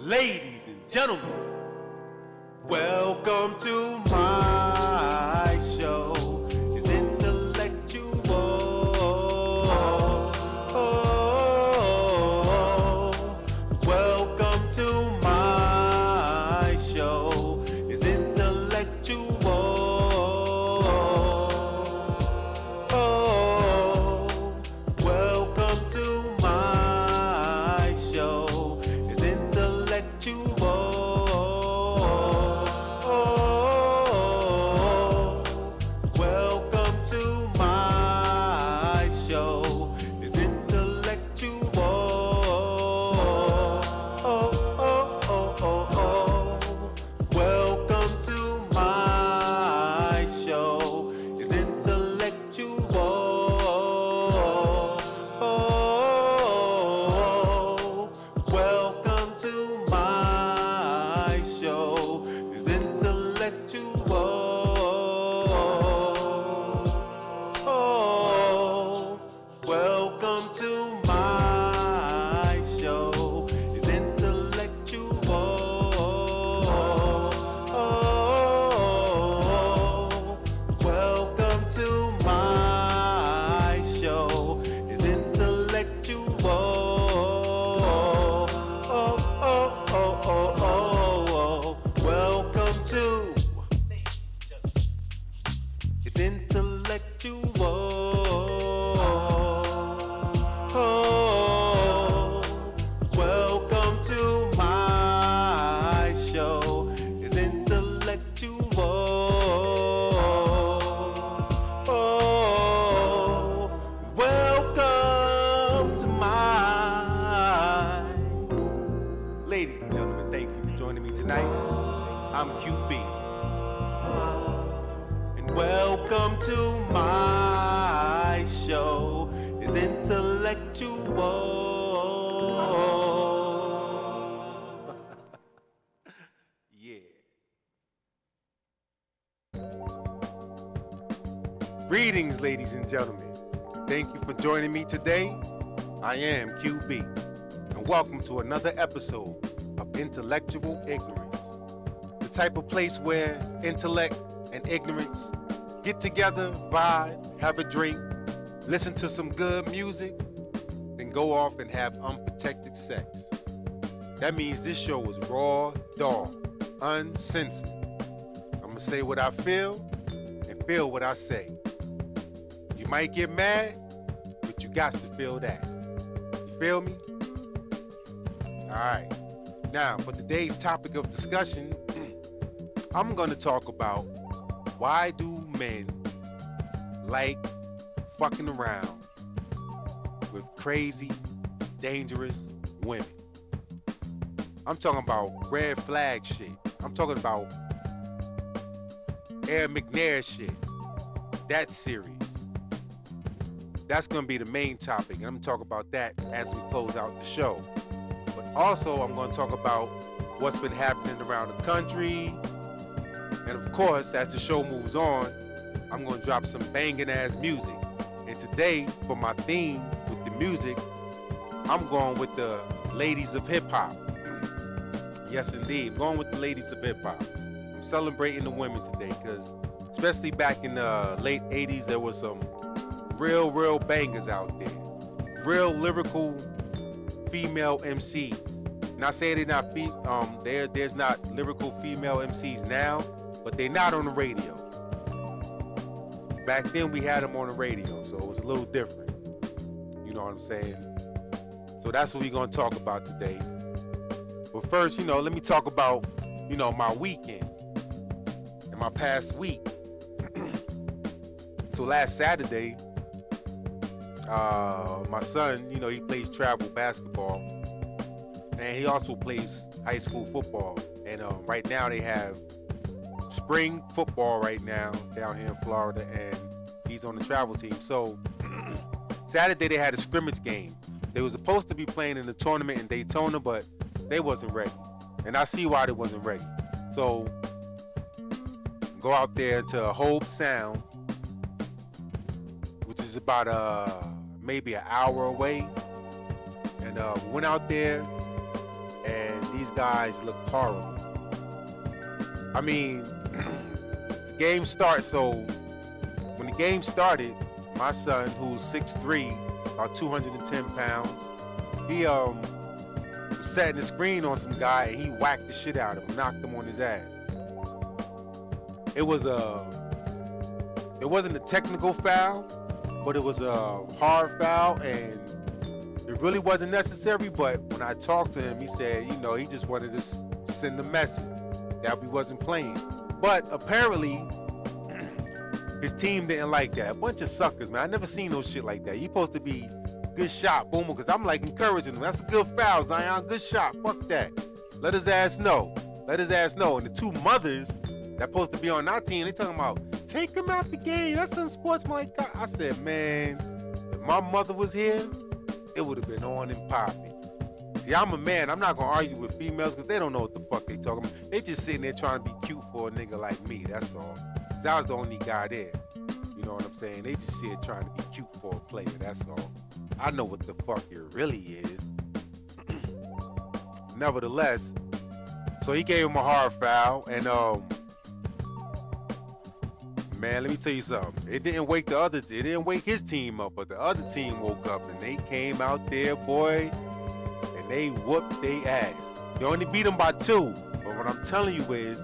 Ladies and gentlemen, welcome to my show. It's intellectual. Welcome to my show. It's intellectual. Welcome to my show. It's intellectual. Welcome to my show. It's intellectual. Welcome to my show. It's intellectual. Welcome to my show. It's intellectual. Welcome to my show. It's intellectual. Welcome to my show. It's intellectual. Welcome to it's intellectual. Welcome to my show. It's intellectual. Welcome to my ladies and gentlemen, thank you for joining me tonight. I'm QB. And welcome to my show. It's intellectual. Yeah. Greetings, ladies and gentlemen. Thank you for joining me today. I am QB, and welcome to another episode of Intellectual Ignorance, the type of place where intellect and ignorance get together, vibe, have a drink, listen to some good music, then go off and have unprotected sex. That means this show is raw, dog, uncensored. I'm gonna say what I feel and feel what I say. You might get mad, but you got to feel that. You feel me? Alright. Now, for today's topic of discussion, I'm gonna talk about why do men like fucking around with crazy, dangerous women. I'm talking about red flag shit. I'm talking about Air McNair shit. That series. That's going to be the main topic, and I'm going to talk about that as we close out the show. But also, I'm going to talk about what's been happening around the country. And of course, as the show moves on, I'm going to drop some banging ass music. And today, for my theme with the music, I'm going with the ladies of hip hop. Yes, indeed. I'm going with the ladies of hip hop. I'm celebrating the women today because, especially back in the late 80s, there was some real bangers out there. Real lyrical female MCs. And I say they're not there's not lyrical female MCs now, but they're not on the radio. Back then we had them on the radio, so it was a little different. You know what I'm saying? So that's what we're gonna talk about today. But first, let me talk about, my weekend and my past week. So last Saturday, my son, he plays travel basketball, and he also plays high school football. And right now they have spring football right now down here in Florida, and he's on the travel team. So Saturday they had a scrimmage game. They were supposed to be playing in the tournament in Daytona, but they wasn't ready. And I see why they wasn't ready. So go out there to Hope Sound, which is about maybe an hour away. And we went out there, and these guys looked horrible. I mean, the game starts, so when the game started, my son, who's 6'3", about 210 pounds, he was setting the screen on some guy, and he whacked the shit out of him, knocked him on his ass. It wasn't a technical foul, but it was a hard foul, and it really wasn't necessary. But when I talked to him, he said, he just wanted to send a message that we wasn't playing. But apparently, his team didn't like that. A bunch of suckers, man. I never seen no shit like that. You supposed to be good shot, boom, because I'm like encouraging him. That's a good foul, Zion. Good shot. Fuck that. Let his ass know. And the two mothers that supposed to be on our team, they talking about, take him out the game. That's unsportsmanlike. I said, man, if my mother was here, it would have been on and popping. See, I'm a man. I'm not going to argue with females because they don't know what the fuck they talking about. They just sitting there trying to be cute for a nigga like me. That's all. Because I was the only guy there. You know what I'm saying? They just sit trying to be cute for a player. That's all. I know what the fuck it really is. Nevertheless, so he gave him a hard foul. And, man, let me tell you something. It didn't wake his team up, but the other team woke up and they came out there, boy, and they whooped their ass. They only beat them by 2, but what I'm telling you is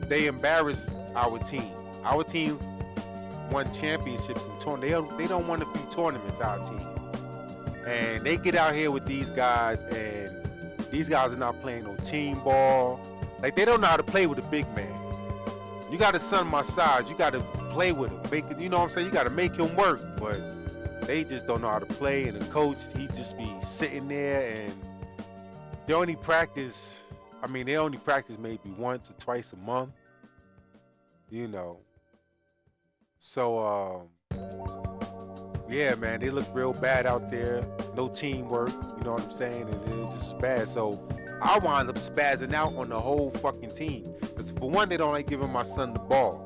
they embarrassed our team. Our teams won championships and tournaments. They don't win a few tournaments, our team. And they get out here with these guys, and these guys are not playing no team ball. Like, they don't know how to play with a big man. You got a son my size, you got to play with him. You know what I'm saying? You got to make him work. But they just don't know how to play. And the coach, he just be sitting there, and they only practice maybe once or twice a month. So, yeah, man, they look real bad out there. No teamwork, you know what I'm saying? And it just was bad. So I wound up spazzing out on the whole fucking team. Because for one, they don't like giving my son the ball.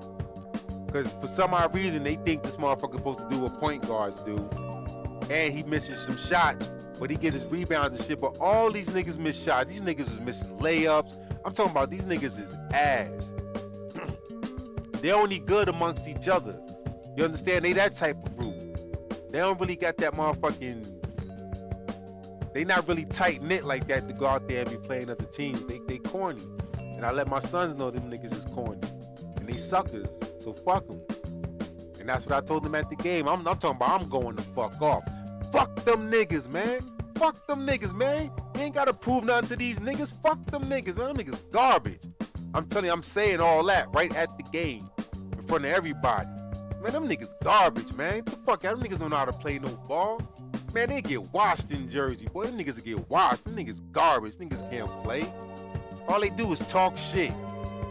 Because for some odd reason, they think this motherfucker supposed to do what point guards do. And he misses some shots, but he get his rebounds and shit. But all these niggas miss shots. These niggas is missing layups. I'm talking about these niggas is ass. They're only good amongst each other. You understand? They that type of group. They don't really got that motherfucking... They not really tight-knit like that to go out there and be playing other teams. They corny. And I let my sons know them niggas is corny. And they suckers. So fuck them. And that's what I told them at the game. I'm talking about I'm going the fuck off. Fuck them niggas, man. Fuck them niggas, man. You ain't got to prove nothing to these niggas. Fuck them niggas, man. Them niggas garbage. I'm telling you, I'm saying all that right at the game. In front of everybody. Man, them niggas garbage, man. Get the fuck out. Them niggas don't know how to play no ball. Man, they get washed in Jersey, boy. Them niggas get washed. Them niggas garbage. Niggas can't play. All they do is talk shit.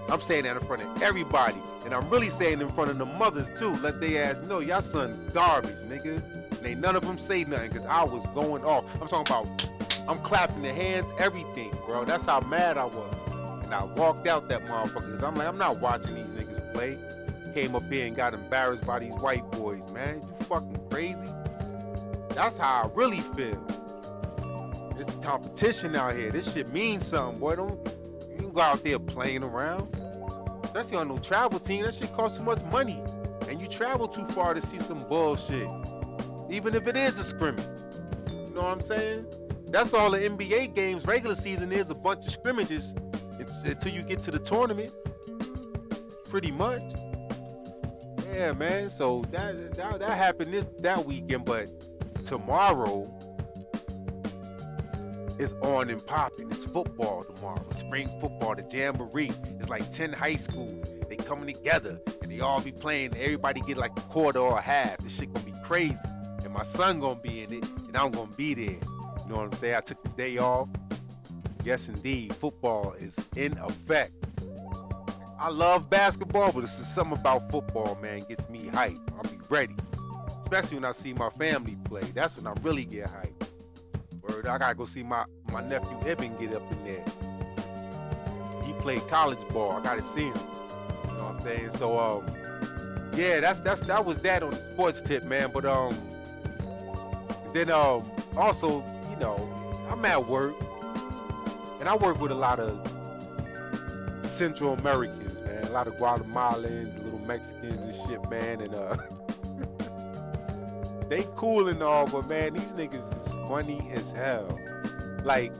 I'm saying that in front of everybody. And I'm really saying in front of the mothers, too. Let they ass know, y'all son's garbage, nigga. And ain't none of them say nothing, because I was going off. I'm talking about, I'm clapping the hands, everything, bro. That's how mad I was. And I walked out that motherfucker, because I'm like, I'm not watching these niggas play. Came up here and got embarrassed by these white boys, man. You fucking crazy? That's how I really feel. It's competition out here. This shit means something, boy. You don't go out there playing around. Especially on no travel team. That shit costs too much money. And you travel too far to see some bullshit. Even if it is a scrimmage. You know what I'm saying? That's all the NBA games, regular season is, a bunch of scrimmages until you get to the tournament. Pretty much. Yeah, man. So that happened that weekend, but tomorrow is on and popping. It's football tomorrow. Spring football, the jamboree. It's like 10 high schools. They coming together and they all be playing. Everybody get like a quarter or a half. This shit gonna be crazy. And my son gonna be in it, and I'm gonna be there. You know what I'm saying? I took the day off. Yes, indeed. Football is in effect. I love basketball, but it's just something about football, man, gets me hyped. I'll be ready. Especially when I see my family play. That's when I really get hyped. Word, I gotta go see my nephew Eben get up in there. He played college ball. I gotta see him. You know what I'm saying? So yeah, that was that on the sports tip, man. But then also, you know, I'm at work. and I work with a lot of Central Americans, man, a lot of Guatemalans, little Mexicans and shit, man, and they cool and all, but man, these niggas is funny as hell. Like,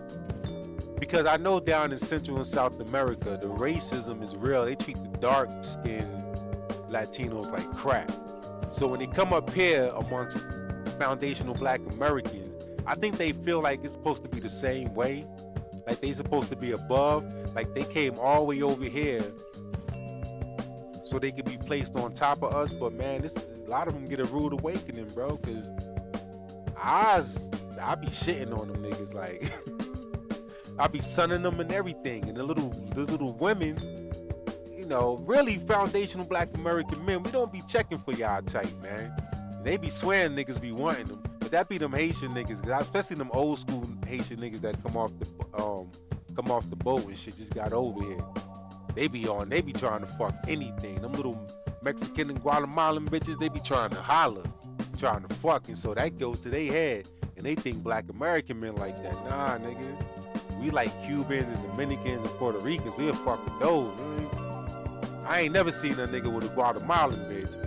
because I know down in Central and South America, the racism is real. They treat the dark-skinned Latinos like crap. So when they come up here amongst foundational Black Americans, I think they feel like it's supposed to be the same way. Like they supposed to be above. Like they came all the way over here so they could be placed on top of us. But man, a lot of them get a rude awakening, bro. Cause I be shitting on them niggas. Like I be sunning them and everything. And the little women, you know, really foundational Black American men, we don't be checking for y'all type, man. And they be swearing niggas be wanting them. But that be them Haitian niggas, especially them old school Haitian niggas that come off the boat and shit, just got over here. They be trying to fuck anything. Them little Mexican and Guatemalan bitches, they be trying to holler, trying to fuck, and so that goes to their head, and they think Black American men like that. Nah, nigga, we like Cubans and Dominicans and Puerto Ricans. We'll fuck with those, man. I ain't never seen a nigga with a Guatemalan bitch.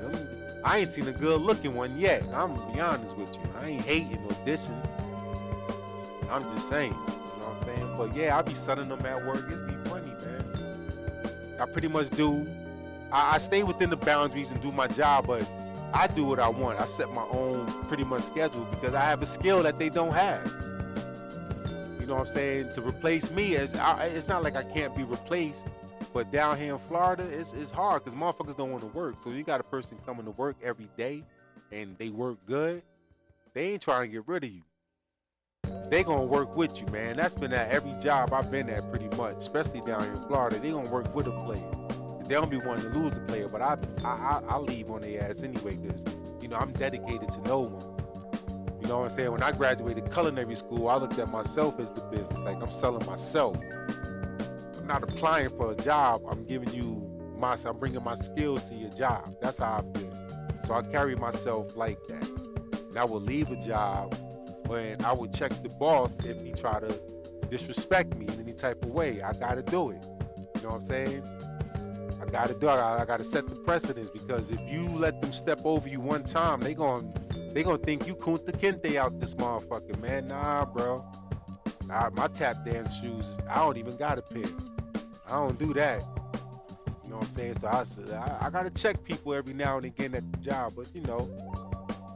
I ain't seen a good looking one yet. I'm gonna be honest with you. I ain't hating or dissing. I'm just saying. You know what I'm saying? But yeah, I be sunning them at work. It be funny, man. I pretty much do. I stay within the boundaries and do my job, but I do what I want. I set my own pretty much schedule because I have a skill that they don't have. You know what I'm saying? To replace me, it's not like I can't be replaced. But down here in Florida, it's hard because motherfuckers don't want to work. So you got a person coming to work every day and they work good. They ain't trying to get rid of you. They gonna work with you, man. That's been at every job I've been at pretty much, especially down here in Florida. They gonna work with a player. Cause they don't be wanting to lose a player, but I leave on their ass anyway because, you know, I'm dedicated to no one. You know what I'm saying? When I graduated culinary school, I looked at myself as the business. Like I'm selling myself. Not applying for a job, I'm bringing my skills to your job. That's how I feel. So I carry myself like that. And I will leave a job when I would check the boss if he try to disrespect me in any type of way. I gotta do it. You know what I'm saying? I gotta do it. I gotta set the precedence because if you let them step over you one time, they gonna think you Kunta Kinte out this motherfucker, man. Nah, bro. My tap dance shoes, I don't even got a pair. I don't do that. You know what I'm saying? So I gotta check people every now and again at the job. But you know,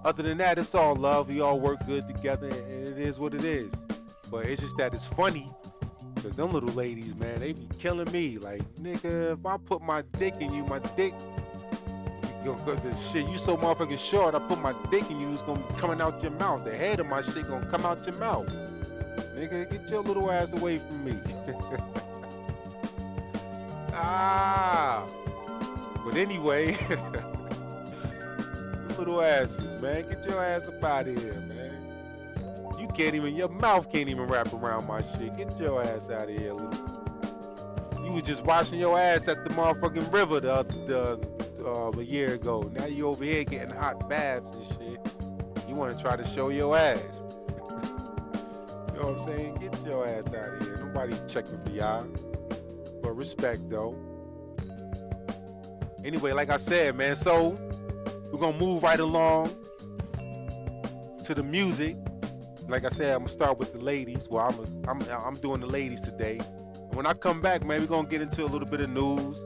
other than that, it's all love. We all work good together, and it is what it is. But it's just that it's funny because them little ladies, man, they be killing me. Like, nigga, if I put my dick in you, my dick, the shit, you so motherfucking short. I put my dick in you, it's gonna be coming out your mouth. The head of my shit gonna come out your mouth. Nigga, get your little ass away from me. But anyway, you little asses, man. Get your ass up out of here, man. Your mouth can't even wrap around my shit. Get your ass out of here, little. You was just washing your ass at the motherfucking river a year ago. Now you over here getting hot baths and shit. You want to try to show your ass. You know what I'm saying? Get your ass out of here. Nobody checking for y'all. But respect, though. Anyway, like I said, man, so we're going to move right along to the music. Like I said, I'm going to start with the ladies. Well, I'm doing the ladies today. And when I come back, man, we're going to get into a little bit of news.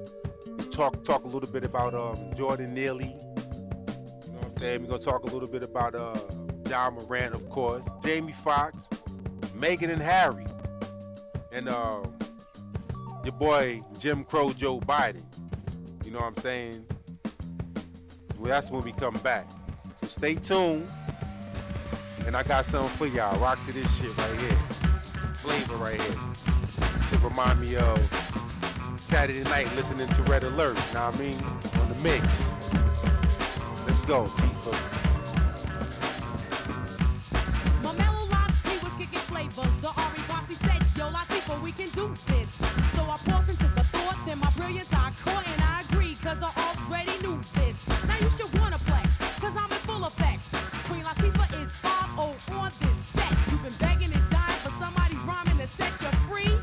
Talk a little bit about Jordan Neely. You know what I'm saying? We're going to talk a little bit about John Morant, of course. Jamie Foxx. Meghan and Harry, and your boy Jim Crow Joe Biden. You know what I'm saying? Well, that's when we come back. So stay tuned, and I got something for y'all. Rock to this shit right here. Flavor right here. Shit remind me of Saturday night listening to Red Alert. You know what I mean? On the mix. Let's go, Tifa. The Ari Bossy said, yo, Latifah, we can do this. So I paused and took a thought, then my brilliance I caught, and I agreed, cause I already knew this. Now you should wanna flex, cause I'm in full effects. Queen Latifah is 5-0 on this set. You've been begging and dying for somebody's rhyming to set you free.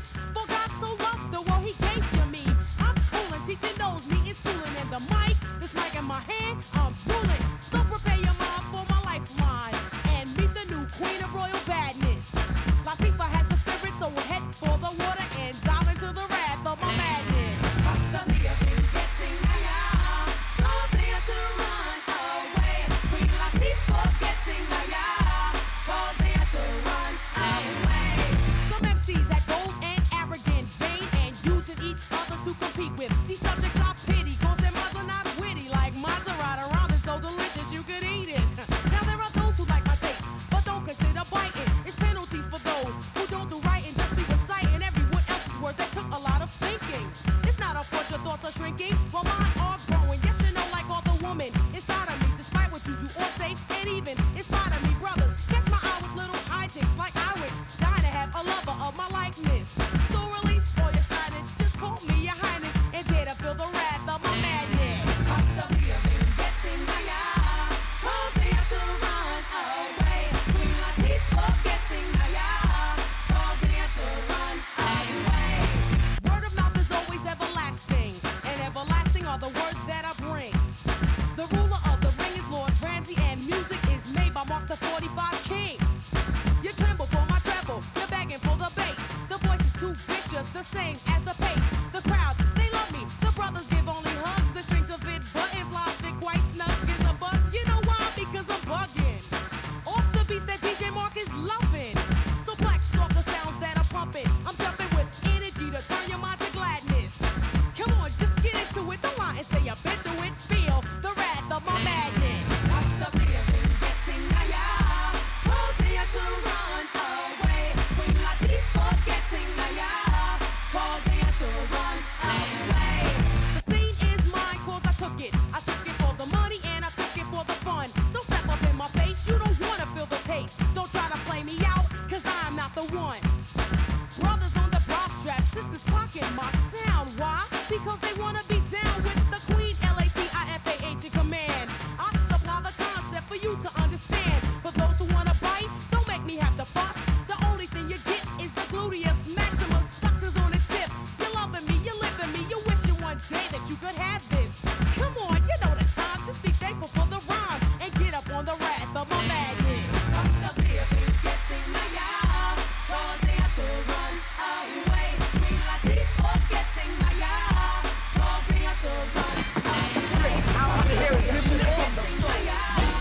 about the one. Brothers on the bra strap, sisters clocking my sound. Why? Because they wanna be down with the queen, Latifah in command. I supply the concept for you to understand. For those who wanna bite, don't make me have to fuss. The only thing you get is the gluteus maximus. Suckers on the tip. You're loving me, you're living me. You're wishing one day that you could have this. Come on, you know the time. Just be thankful for the rhyme and get up on the wrath of my madness. I'm still here, getting my yard, causing her to run away. Me Latifah getting my yard, causing her to run away.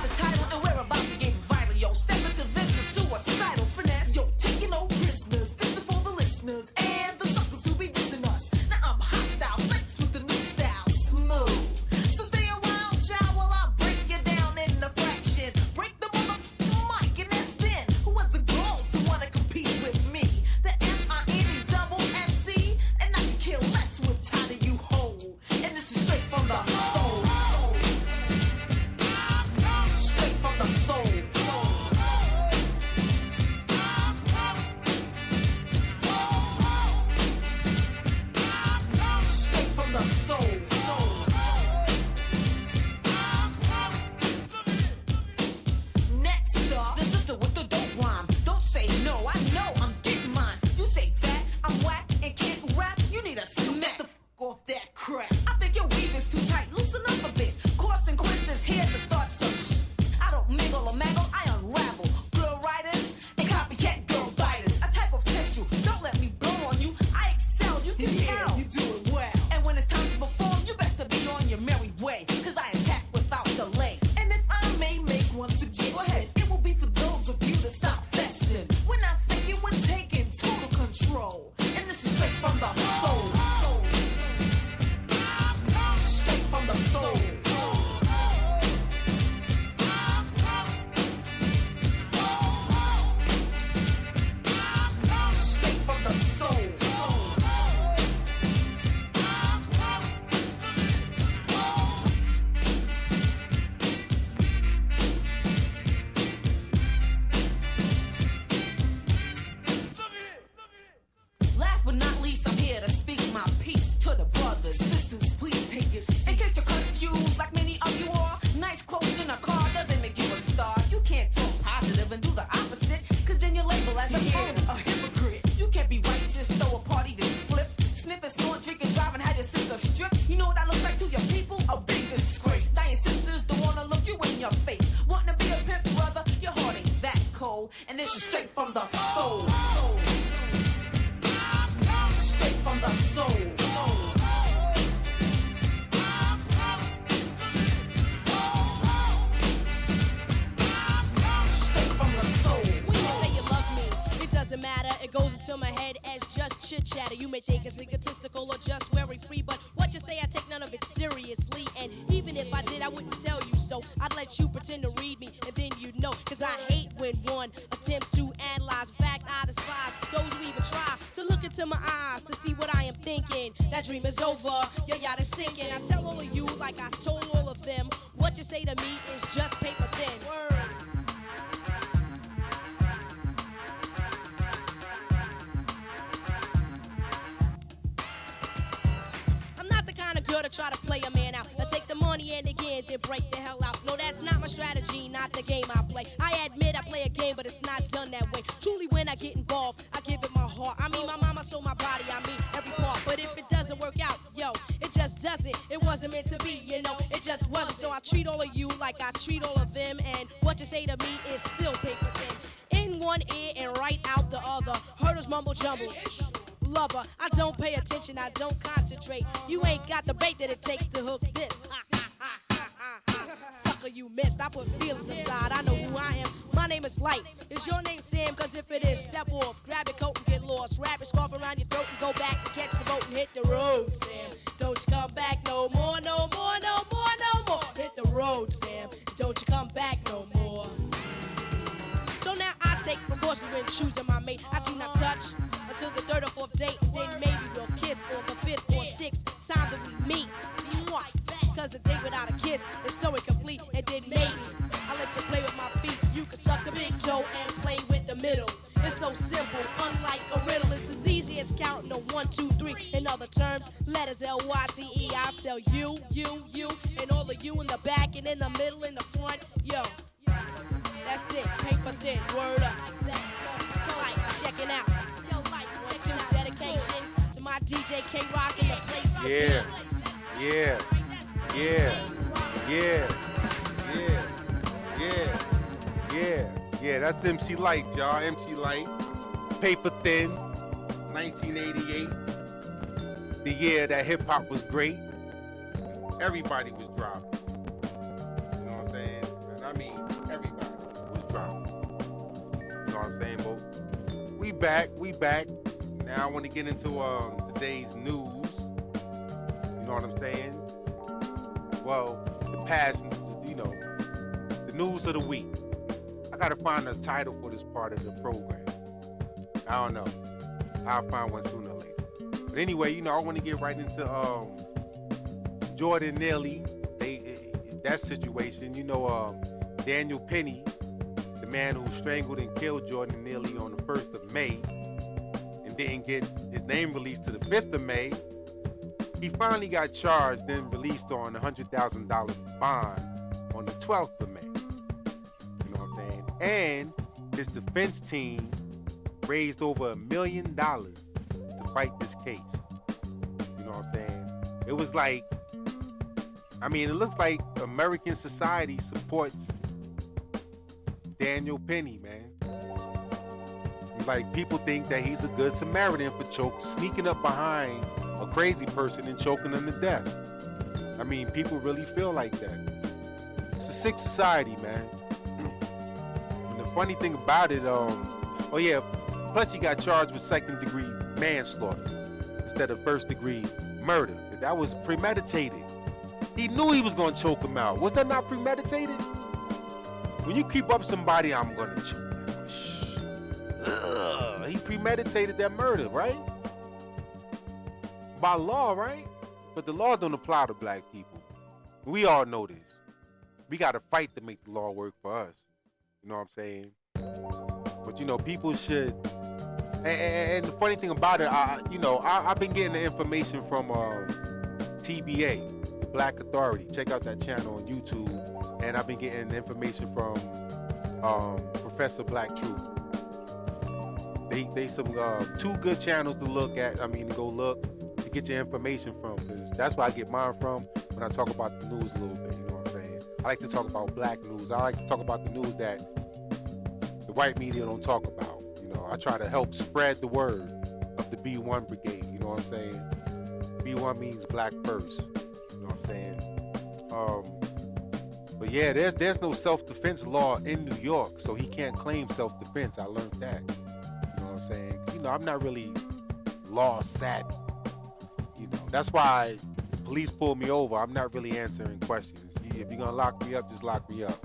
The title and we're about to get vital, yo. Step into this is suicidal finesse, yo. Taking no prisoners, this is for the listeners and the suckers who be dissing us. Now I'm hostile, flex with the new style, smooth. So stay a while, child, while I break you down in a fraction. Break the mic and that's then. Who was the girls who wanna compete with me? The MINESC, and I can kill less with title you hold. And this is straight from the soul. Straight from the soul. Straight from the soul. Next up, the sister with the dope rhyme. Don't say no, I know I'm getting mine. You say that I'm whack and can't rap. You need a smack the fuck off that crap. I think your weave is too tight. Loosen up a bit. Consequences here to start some shit. I don't mingle or mangle, I unravel. Girl writers and copycat girl biters. A type of tissue. Don't let me blow on you. I excel, you can tell. You do it well. And when it's time to perform, you best to be on your merry way. Cause I attack without delay. And if I may make one suggestion, go ahead. It will be for those of you to stop fessing. When I think you were taking total control. And this is straight from the soul. Straight from the soul. Straight from the soul. Last but not least, I'm here to speak my piece to the brothers. Sisters, please take your seat. In case you're confused, like many of you are, nice clothes in a car doesn't make you a star. You can't talk positive and do the opposite, cause then you're labeled as a phony, a hypocrite. You can't be righteous, throw a party, then flip. Sniffing, snoring, drinking, driving, have your sister stripped. You know what that looks like to your people? A big disgrace. Dying sisters don't wanna look you in your face. Wanting to be a pimp, brother, your heart ain't that cold. And this is straight from the soul. Straight from the soul. Straight from the soul. When you say you love me, it doesn't matter. It goes into my head as just chit chatter. You may think it's egotistical or just very free, but what you say, I take none of it seriously. And even if I did, I wouldn't tell you so. I'd let you pretend to read me, and then you'd know. Cause I hate when one attempts to analyze. In fact, I despise those who even try to look into my eyes to see what I am thinking. That dream is over, your yacht is sinking. I tell all of you, like I told all of them, what you say to me is just paper thin. Word. I'm not the kind of girl to try to play a man out. I take the money and again, then break the hell out. No, that's not my strategy, not the game I play. I admit I play a game, but it's not done that way. Truly, when I get involved, I give it my heart. I mean, my mama sold my body, I mean, every part. But if it doesn't work out, yo, it just doesn't. It wasn't meant to be, you know, it just wasn't. So I treat all of you like I treat all of them. And what you say to me is still paper thin. In one ear and right out the other. Hurdles mumble jumble. Lover, I don't pay attention, I don't concentrate. You ain't got the bait that it takes to hook this. Sucker, you missed. I put feelings aside. I know who I am. My name is Light. Is your name Sam? Cause if it is, step off. Grab your coat and get lost. Wrap your scarf around your throat and go back and catch the boat and hit the road, Sam. Don't you come back no more, no more, no more, no more. Hit the road, Sam. Don't you come back no more. So now I take precautions when choosing my mate. I do not touch until the third or fourth date. Then maybe we'll kiss on the fifth or sixth time that we meet. Mwah. Cause a date without a kiss is so incomplete. And then maybe I'll let you play with my feet. You can suck the big toe and play with the middle. It's so simple, unlike a riddle, it's as easy as counting to 1, 2, 3. In other terms, letters L-Y-T-E. I'll tell you, and all of you in the back and in the middle, in the front. Yo, that's it, paper thin, word up. So like, check it out. Yo, like, 1, 2, dedication to my DJ K-Rock in the place to Yeah, be. yeah, yeah, yeah, yeah, yeah, yeah. That's MC Light, y'all. MC Light, paper thin, 1988. The year that hip hop was great. Everybody was dropping. You know what I'm saying? And I mean, everybody was dropping. You know what I'm saying, Bo? We back. Now I want to get into today's news. You know what I'm saying? Well, the past, the news of the week. I gotta find a title for this part of the program. I don't know. I'll find one sooner or later. But anyway, I want to get right into Jordan Neely. That situation. Daniel Penny, the man who strangled and killed Jordan Neely on the 1st of May and didn't get his name released to the 5th of May. He finally got charged, then released on a $100,000 bond on the 12th of May. You know what I'm saying? And his defense team raised over $1 million to fight this case. You know what I'm saying? It was like, it looks like American society supports Daniel Penny, man. Like, people think that he's a good Samaritan for sneaking up behind a crazy person and choking them to death. People really feel like that. It's a sick society, man. And the funny thing about it, plus he got charged with 2nd-degree manslaughter instead of 1st-degree murder. Because that was premeditated. He knew he was going to choke him out. Was that not premeditated? When you creep up somebody, I'm going to choke them. Shh. Ugh. He premeditated that murder, right? By law, right? But the law don't apply to black people. We all know this. We got to fight to make the law work for us. You know what I'm saying? But, people should... And the funny thing about it, I've been getting the information from TBA, the Black Authority. Check out that channel on YouTube. And I've been getting the information from Professor Black Truth. They some 2 good channels to look at. To go look to get your information from, because that's where I get mine from when I talk about the news a little bit. You know what I'm saying? I like to talk about black news. I like to talk about the news that the white media don't talk about. I try to help spread the word of the B1 Brigade. You know what I'm saying? B1 means black first. You know what I'm saying? But yeah, there's no self-defense law in New York, so he can't claim self-defense. I learned that. You know what I'm saying? I'm not really law savvy. That's why the police pulled me over. I'm not really answering questions. If you're gonna lock me up, just lock me up.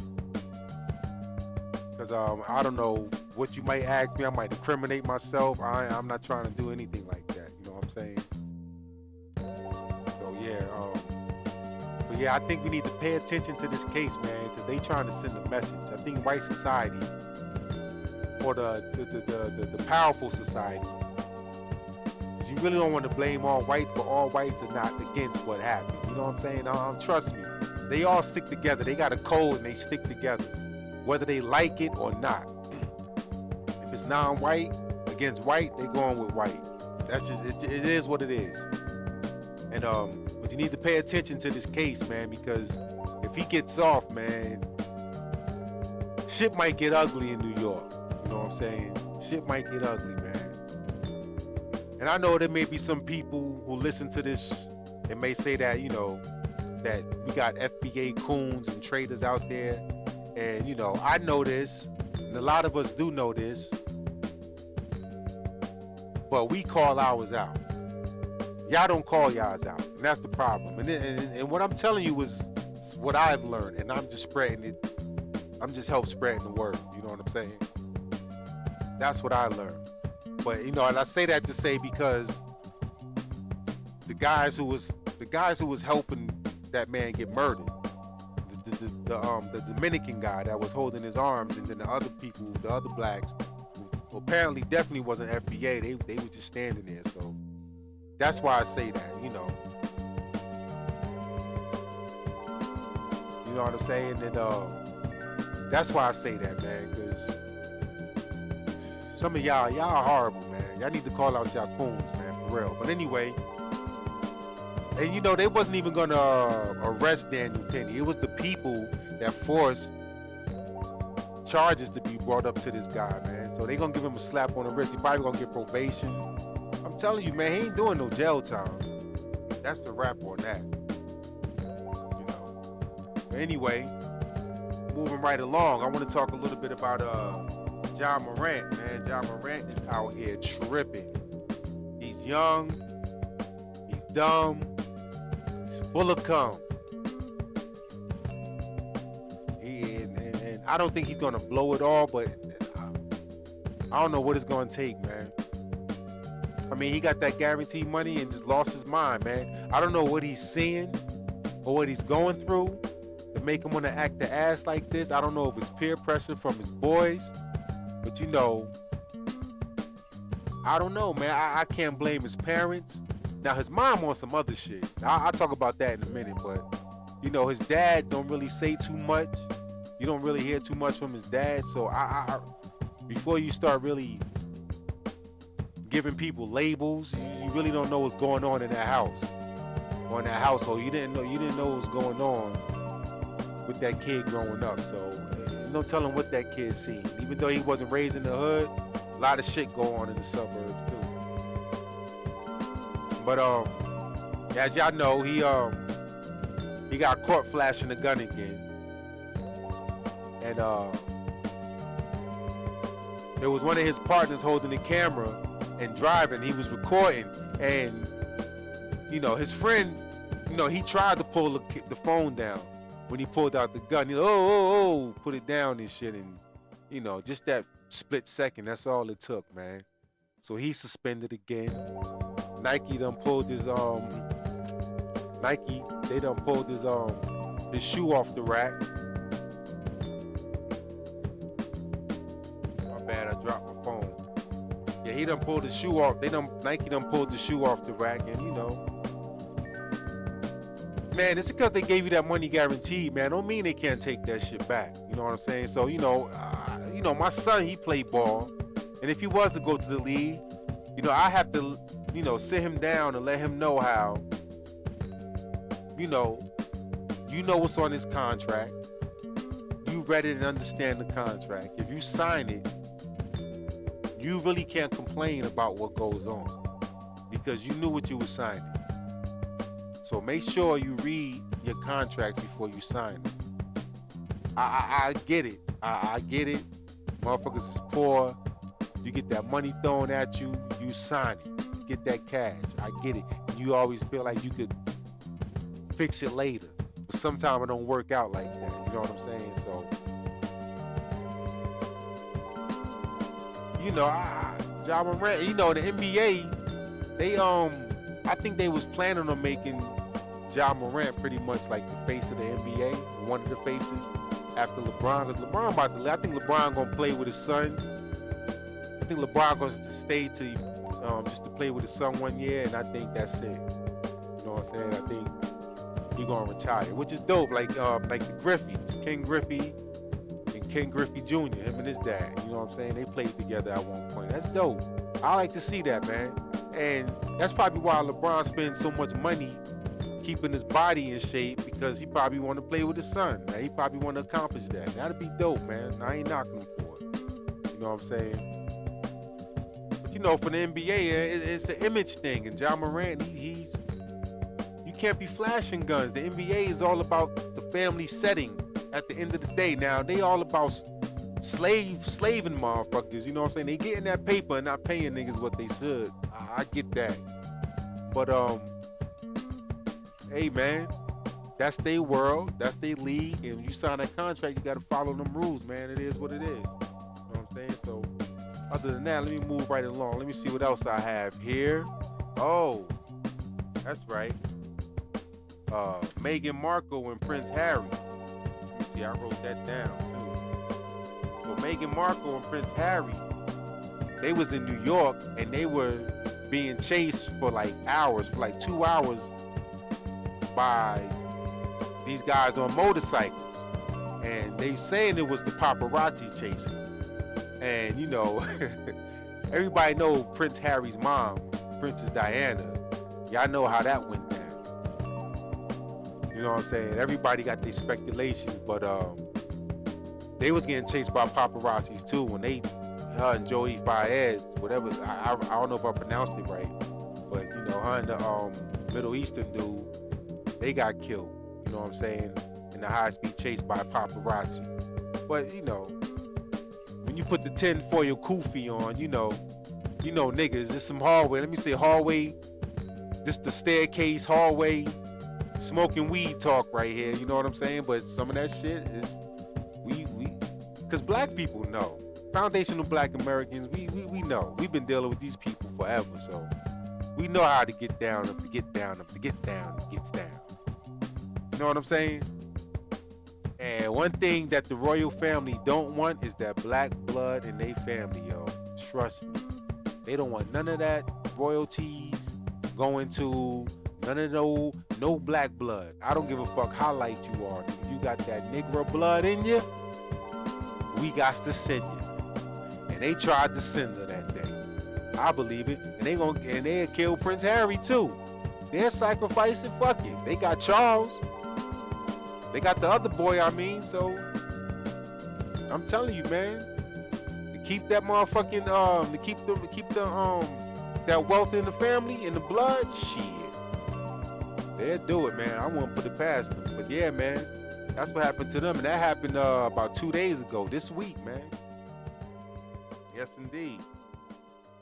Because I don't know what you might ask me. I might incriminate myself. I'm not trying to do anything like that. You know what I'm saying? So yeah. But yeah, I think we need to pay attention to this case, man, because they trying to send a message. I think white society, or the powerful society, because you really don't want to blame all whites, but all whites are not against what happened. You know what I'm saying? Trust me, they all stick together. They got a code and they stick together, whether they like it or not. If it's non-white against white, they going with white. That's just it is what it is. And but you need to pay attention to this case, man, because if he gets off, man, shit might get ugly in New York. You know what I'm saying? Shit might get ugly, man. And I know there may be some people who listen to this and may say that, that we got FBA coons and traitors out there. And, I know this, and a lot of us do know this, but we call ours out. Y'all don't call y'all's out, and that's the problem. And what I'm telling you is what I've learned, and I'm just spreading it. I'm just help spreading the word. You know what I'm saying? That's what I learned. But and I say that to say because the guys who was helping that man get murdered, the Dominican guy that was holding his arms, and then the other people, the other blacks Well, apparently, definitely wasn't FBA. They was just standing there. So that's why I say that. You know what I'm saying? And that's why I say that, man. Because some of y'all are horrible, man. Y'all need to call out y'all coons, man, for real. But anyway, and they wasn't even gonna arrest Daniel Penny. It was the people that forced charges to be brought up to this guy, man. So they gonna give him a slap on the wrist. He probably gonna get probation. I'm telling you, man, he ain't doing no jail time. That's the rap on that. But anyway, moving right along, I want to talk a little bit about John Morant, man. John Morant is out here tripping. He's young, he's dumb, he's full of cum. And I don't think he's gonna blow it all, but I don't know what it's gonna take, man. I mean, he got that guaranteed money and just lost his mind, man. I don't know what he's seeing or what he's going through to make him want to act the ass like this. I don't know if it's peer pressure from his boys, but I don't know, man. I can't blame his parents. Now, his mom on some other shit. I'll talk about that in a minute, but his dad don't really say too much. You don't really hear too much from his dad, so I before you start really giving people labels, you really don't know what's going on in that house or in that household. You didn't know what was going on with that kid growing up. So there's no telling what that kid's seen. Even though he wasn't raised in the hood, a lot of shit go on in the suburbs too. But as y'all know, he got caught flashing a gun again. And there was one of his partners holding the camera and driving. He was recording, and his friend, he tried to pull the phone down when he pulled out the gun. Put it down and shit, and just that split second, that's all it took, man. So he's suspended again. Nike done pulled his his shoe off the rack. My bad, I dropped my phone. Yeah, he done pulled the shoe off. Nike done pulled the shoe off the rack, and man, it's because they gave you that money guaranteed, man. Don't mean they can't take that shit back. You know what I'm saying? So my son, he played ball, and if he was to go to the league, I have to, sit him down and let him know how, you know what's on his contract. You read it and understand the contract. If you sign it, you really can't complain about what goes on because you knew what you were signing. So make sure you read your contracts before you sign it. I get it. I get it. Motherfuckers is poor. You get that money thrown at you, you sign it. Get that cash. I get it. You always feel like you could fix it later. But sometimes it don't work out like that. You know what I'm saying? So, Ja Morant, the NBA, they I think they was planning on making Ja Morant pretty much like the face of the NBA, one of the faces after LeBron, because LeBron about to, I think LeBron gonna play with his son. I think LeBron gonna stay to just to play with his son 1 year, and I think that's it. You know what I'm saying? I think he gonna retire, which is dope. Like the Griffeys, Ken Griffey and Ken Griffey Jr., him and his dad. You know what I'm saying? They played together at one point. That's dope. I like to see that, man. And that's probably why LeBron spends so much money keeping his body in shape, because he probably want to play with his son. Man. He probably want to accomplish that. That'd be dope, man. I ain't knocking him for it. You know what I'm saying? But for the NBA, it's an image thing. And Ja Morant, he's you can't be flashing guns. The NBA is all about the family setting. At the end of the day, now they all about slaving motherfuckers. You know what I'm saying? They getting that paper and not paying niggas what they should. I get that. But hey man, that's their world, that's their league, and when you sign that contract, you gotta follow them rules, man. It is what it is. You know what I'm saying? So other than that, let me move right along. Let me see what else I have here. Oh, that's right. Meghan Markle and Prince Harry. Let me see, I wrote that down too. So Meghan Markle and Prince Harry, they was in New York and they were being chased for like hours, for like 2 hours by these guys on motorcycles. And they saying it was the paparazzi chasing. And you know, everybody know Prince Harry's mom, Princess Diana. Y'all know how that went down. You know what I'm saying? Everybody got their speculations, but they was getting chased by paparazzis too when her and Joey Baez, whatever, I don't know if I pronounced it right, but you know, her and the Middle Eastern dude, they got killed, you know what I'm saying, in the high-speed chase by paparazzi. But you know, when you put the tinfoil kufi on, you know niggas, there's some hallway, let me say hallway, this the staircase hallway, smoking weed talk right here, you know what I'm saying, but some of that shit is, because black people know. Foundational black Americans, we know. We've been dealing with these people forever, so we know how to get down, up to get down, up to get down, gets down. You know what I'm saying? And one thing that the royal family don't want is that black blood in their family, yo. Trust me. They don't want none of that royalties going to none of no black blood. I don't give a fuck how light you are. If you got that Negro blood in you, we got to send you. And they tried to send her that day. I believe it. And they'll kill Prince Harry too. They're sacrificing, fuck it. They got Charles. They got the other boy, so I'm telling you, man. To keep that motherfucking to keep the that wealth in the family and the blood, shit. They'll do it, man. I won't put it past them. But yeah, man. That's what happened to them. And that happened about 2 days ago, this week, man. Yes, indeed.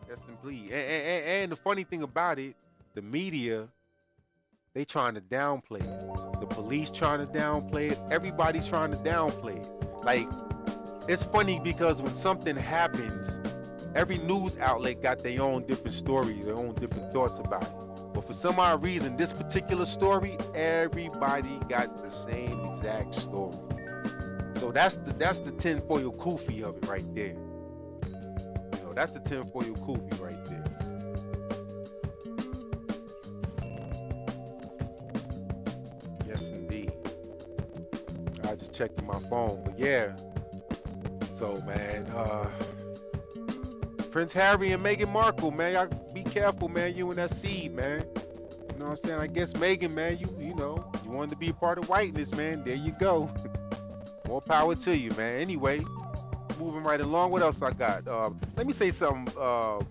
Yes, indeed. And the funny thing about it, the media, they trying to downplay it. The police trying to downplay it. Everybody's trying to downplay it. Like, it's funny because when something happens, every news outlet got their own different story, their own different thoughts about it. But for some odd reason, this particular story, everybody got the same exact story. So that's the tinfoil kufi of it right there. You know, that's the tinfoil kufi right there. Yes, indeed. I just checking my phone, but yeah. So man, Prince Harry and Meghan Markle, man, y'all be careful, man. You and that seed, man. You know what I'm saying? I guess Meghan, man, you know, you wanted to be a part of whiteness, man. There you go. More power to you, man. Anyway, moving right along. What else I got? Let me say something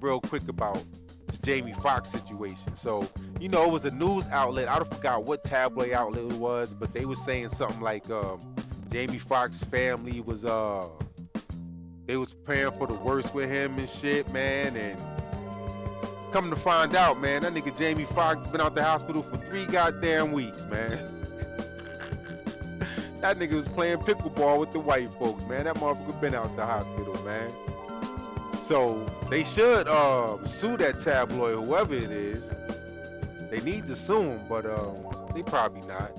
real quick about this Jamie Foxx situation. So, you know, it was a news outlet. I forgot what tabloid outlet it was, but they were saying something like Jamie Foxx family was they was preparing for the worst with him and shit, man. And come to find out, man, that nigga Jamie Foxx been out the hospital for 3 goddamn weeks, man. That nigga was playing pickleball with the white folks, man. That motherfucker been out the hospital, man. So they should sue that tabloid, whoever it is. They need to sue him, but they probably not.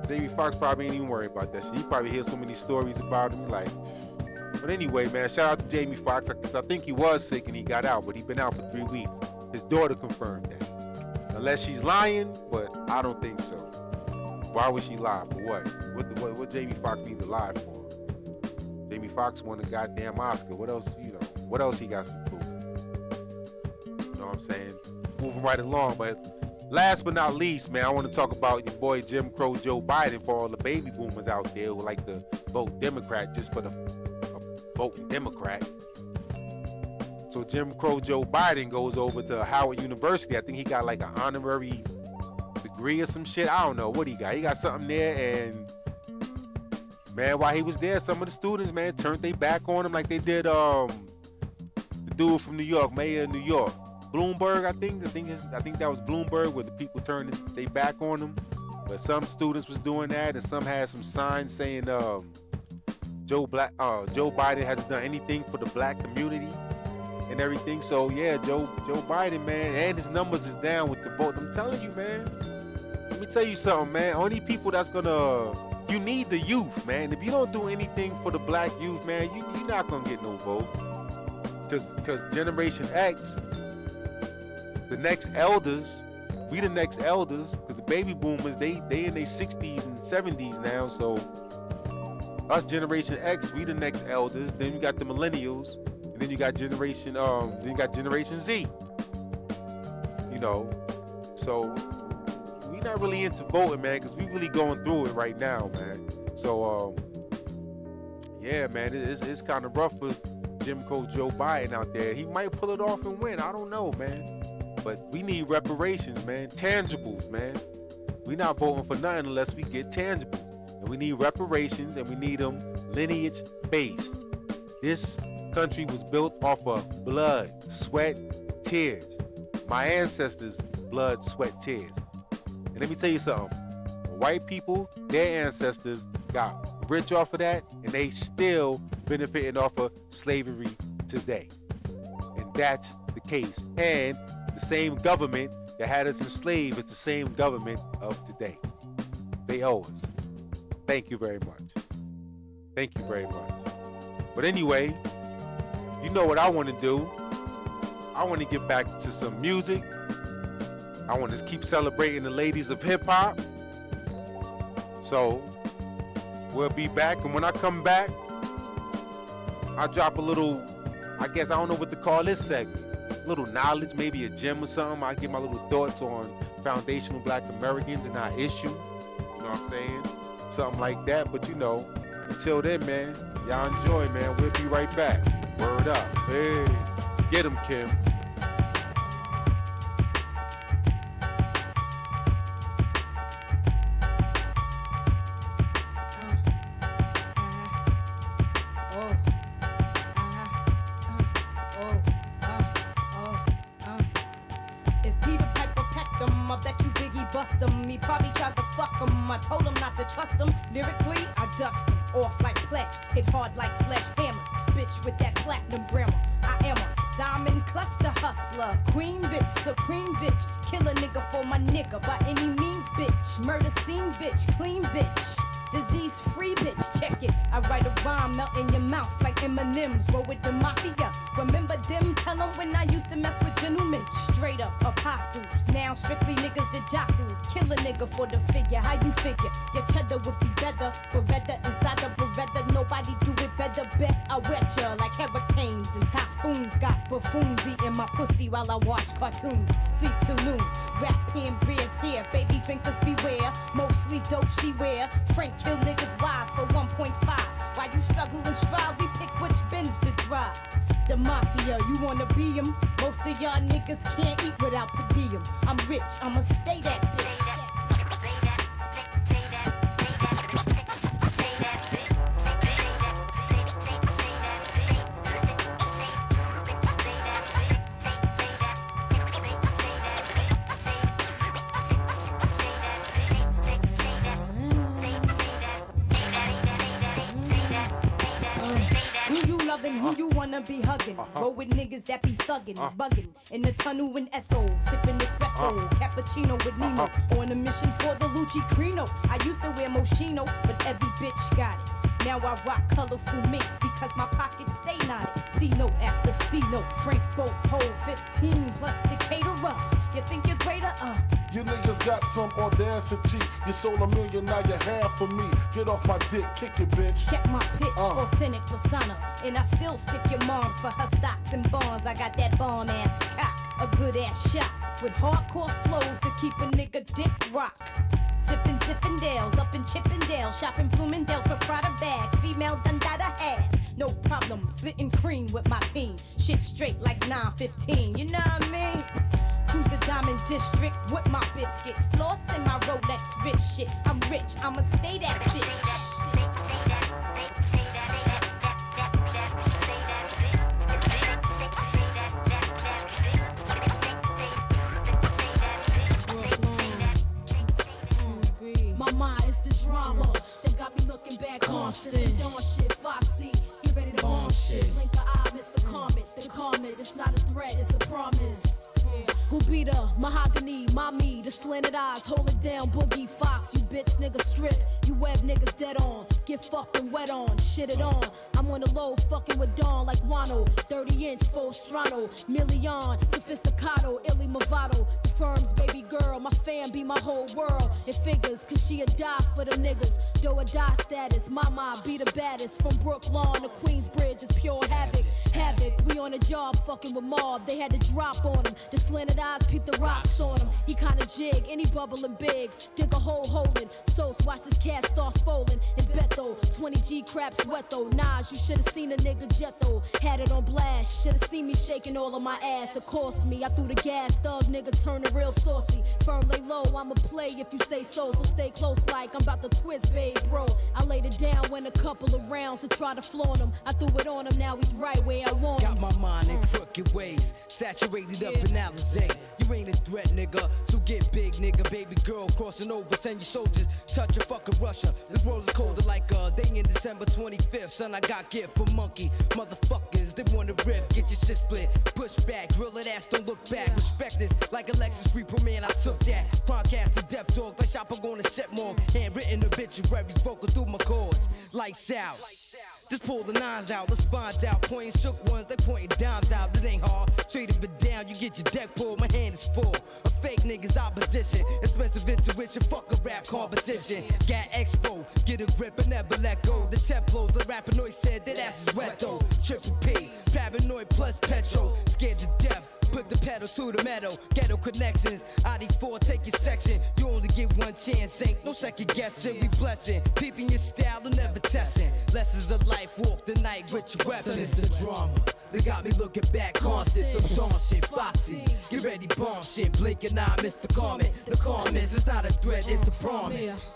Jamie Foxx probably ain't even worried about that shit. He probably hears so many stories about him, like. But anyway, man, shout out to Jamie Foxx, because I think he was sick and he got out, but he been out for 3 weeks. His daughter confirmed that. Unless she's lying, but I don't think so. Why would she lie? For what? What Jamie Foxx need to lie for? Jamie Foxx won a goddamn Oscar. What else, you know, what else he got to prove? You know what I'm saying? Moving right along, but last but not least, man, I want to talk about your boy Jim Crow Joe Biden, for all the baby boomers out there who like to vote Democrat just for the voting Democrat. So Jim Crow Joe Biden goes over to Howard University. I think he got like an honorary degree or some shit. I don't know what he got. He got something there, and man, while he was there, some of the students, man, turned their back on him like they did the dude from New York, mayor of New York, Bloomberg. I think that was Bloomberg, where the people turned their back on him. But some students was doing that, and some had some signs saying Joe Biden hasn't done anything for the black community and everything. So yeah, Joe Biden, man, and his numbers is down with the vote. I'm telling you, man. Let me tell you something, man. Only people that's gonna, you need the youth, man. If you don't do anything for the black youth, man, you're not gonna get no vote. Because Generation X, the next elders, we the next elders, because the baby boomers, they in their 60s and 70s now, so us Generation X, we the next elders. Then you got the millennials, and then you got Generation Z. You know, so we not really into voting, man, because we really going through it right now, man. So yeah, man, it's kind of rough for Jim Crow Joe Biden out there. He might pull it off and win. I don't know, man. But we need reparations, man. Tangibles, man. We not voting for nothing unless we get tangibles. And we need reparations, and we need them lineage-based. This country was built off of blood, sweat, tears. My ancestors' blood, sweat, tears. And let me tell you something. White people, their ancestors got rich off of that, and they still benefiting off of slavery today. And that's the case. And the same government that had us enslaved is the same government of today. They owe us. Thank you very much. Thank you very much. But anyway, you know what I want to do. I want to get back to some music. I want to keep celebrating the ladies of hip hop. So we'll be back, and when I come back, I'll drop a little, I guess I don't know what to call this segment. A little knowledge, maybe a gem or something. I'll give my little thoughts on foundational Black Americans and our issue. You know what I'm saying? Something like that. But you know, until then, man, y'all enjoy, man. We'll be right back. Word up. Hey, get him, Kim. He probably tried to fuck him. I told him not to trust him. Lyrically, I dust him off like pledge. Hit hard like sledgehammers. Bitch with that platinum grammar. I am a diamond cluster hustler. Queen bitch, supreme bitch. Kill a nigga for my nigga by any means, bitch. Murder scene bitch, clean bitch. Disease free bitch, check it. I write a rhyme, melt in your mouth like M&M's. Roll with the mafia. Remember them? Tell them when I used to mess with gentlemen. Straight up apostles. Now strictly niggas that jostle. Kill a nigga for the figure. How you figure? Your cheddar would be better. Beretta inside the Beretta. Nobody do it better. Bet I wet ya like hurricanes and typhoons. Got buffoons eating my pussy while I watch cartoons. Sleep till noon. Rap pen beers here. Baby drinkers beware. Mostly dope she wear. Frank kill niggas wise for 1.5. While you struggle and strive, we pick which bins to drive. The mafia, you wanna be him? Most of y'all niggas can't eat without per diem. I'm rich, I'ma stay that bitch. Who you wanna be hugging? Roll with niggas that be thugging, bugging in the tunnel in SO, sipping espresso, cappuccino with Nemo, on a mission for the Lucci Crino. I used to wear Moschino, but every bitch got it. Now I rock colorful minks because my pockets stay knotted. C note after C note, Frank Boat, Hole 15 plus the caterer. You think you're greater? You niggas got some audacity. You sold $1 million, now you have for me. Get off my dick, kick it, bitch. Check my pitch, authentic persona. And I still stick your moms for her stocks and bonds. I got that bomb ass cock, a good ass shot. With hardcore flows to keep a nigga dick rock. Sippin' Zippendales, up in Chippendale. Shopping Bloomingdale's for Prada bags. Female Dundada has. No problem, splitting cream with my team. Shit straight like 915, you know what I mean? Cruise the Diamond District with my biscuit. Floss in my Rolex rich shit. I'm rich, I'ma stay that bitch. My mind is the drama that got me looking back on since the dawn shit. Foxy, you ready to bomb shit? Blink the eye, Mr. Comet. The comment, it's not a threat, it's a promise. Yeah. Who be the mahogany, mommy, the slanted eyes, hold it down, boogie fox, you bitch nigga strip, you web niggas dead on, get fucking wet on, shit it on. I'm on the low, fucking with Dawn like Wano, 30-inch full strano, million, sophisticado, illy movado, the firm's baby girl, my fam be my whole world. It figures, cause she a die for the niggas, do or die status, mama be the baddest, from Brooklyn to Queensbridge is pure havoc, we on a job fucking with mob, they had to drop on him, the slanted eyes peep the rocks on him, he kinda jig, and he bubbling big, dig a hole holding, so watch this cat start folding, it's Beto, 20G craps wet though, Nas, you should've seen a nigga jet though, had it on blast, should've seen me shaking all of my ass, it cost me, I threw the gas, thug nigga turning real saucy, firm lay low, I'ma play if you say so stay close like I'm about to twist, babe, bro, I laid it down when a couple of rounds to try to flaunt him, I threw it on him, now he's right where I want him. Got my mind in crooked ways, saturated up in Alizé, you ain't a threat nigga, so get big nigga, baby girl crossing over, send your soldiers, touch a fucking Russia, this world is colder like a day in December 25th, son I got gift for monkey, motherfuckers, they wanna rip, get your shit split, push back, grill that ass, don't look back, respect this, like Alexis Reaper, man, I took that, podcast to death talk, like Shopper gonna set more, handwritten obituary, vocal through my chords, lights out. Just pull the nines out, let's find out. Pointing shook ones, they pointing dimes out. It ain't hard, straight up and down, you get your deck pulled. My hand is full of fake niggas opposition. Expensive intuition, fuck a rap competition. Got expo, get a grip and never let go. The tep flows, the rapinoid said that ass is wet though. Triple P, paranoid plus petrol. Scared to death, put the pedal to the metal. Ghetto connections, ID4, take your section. You only get one chance, ain't no second guessing. We blessing, peeping your style and never testing. Lessons of life, walk the night with your weapons. Son, it's the drama. They got me looking back constant, some dawn shit, foxy. Get ready, bomb shit, blinking eye, miss the comment. The comments, it's not a threat, it's a promise.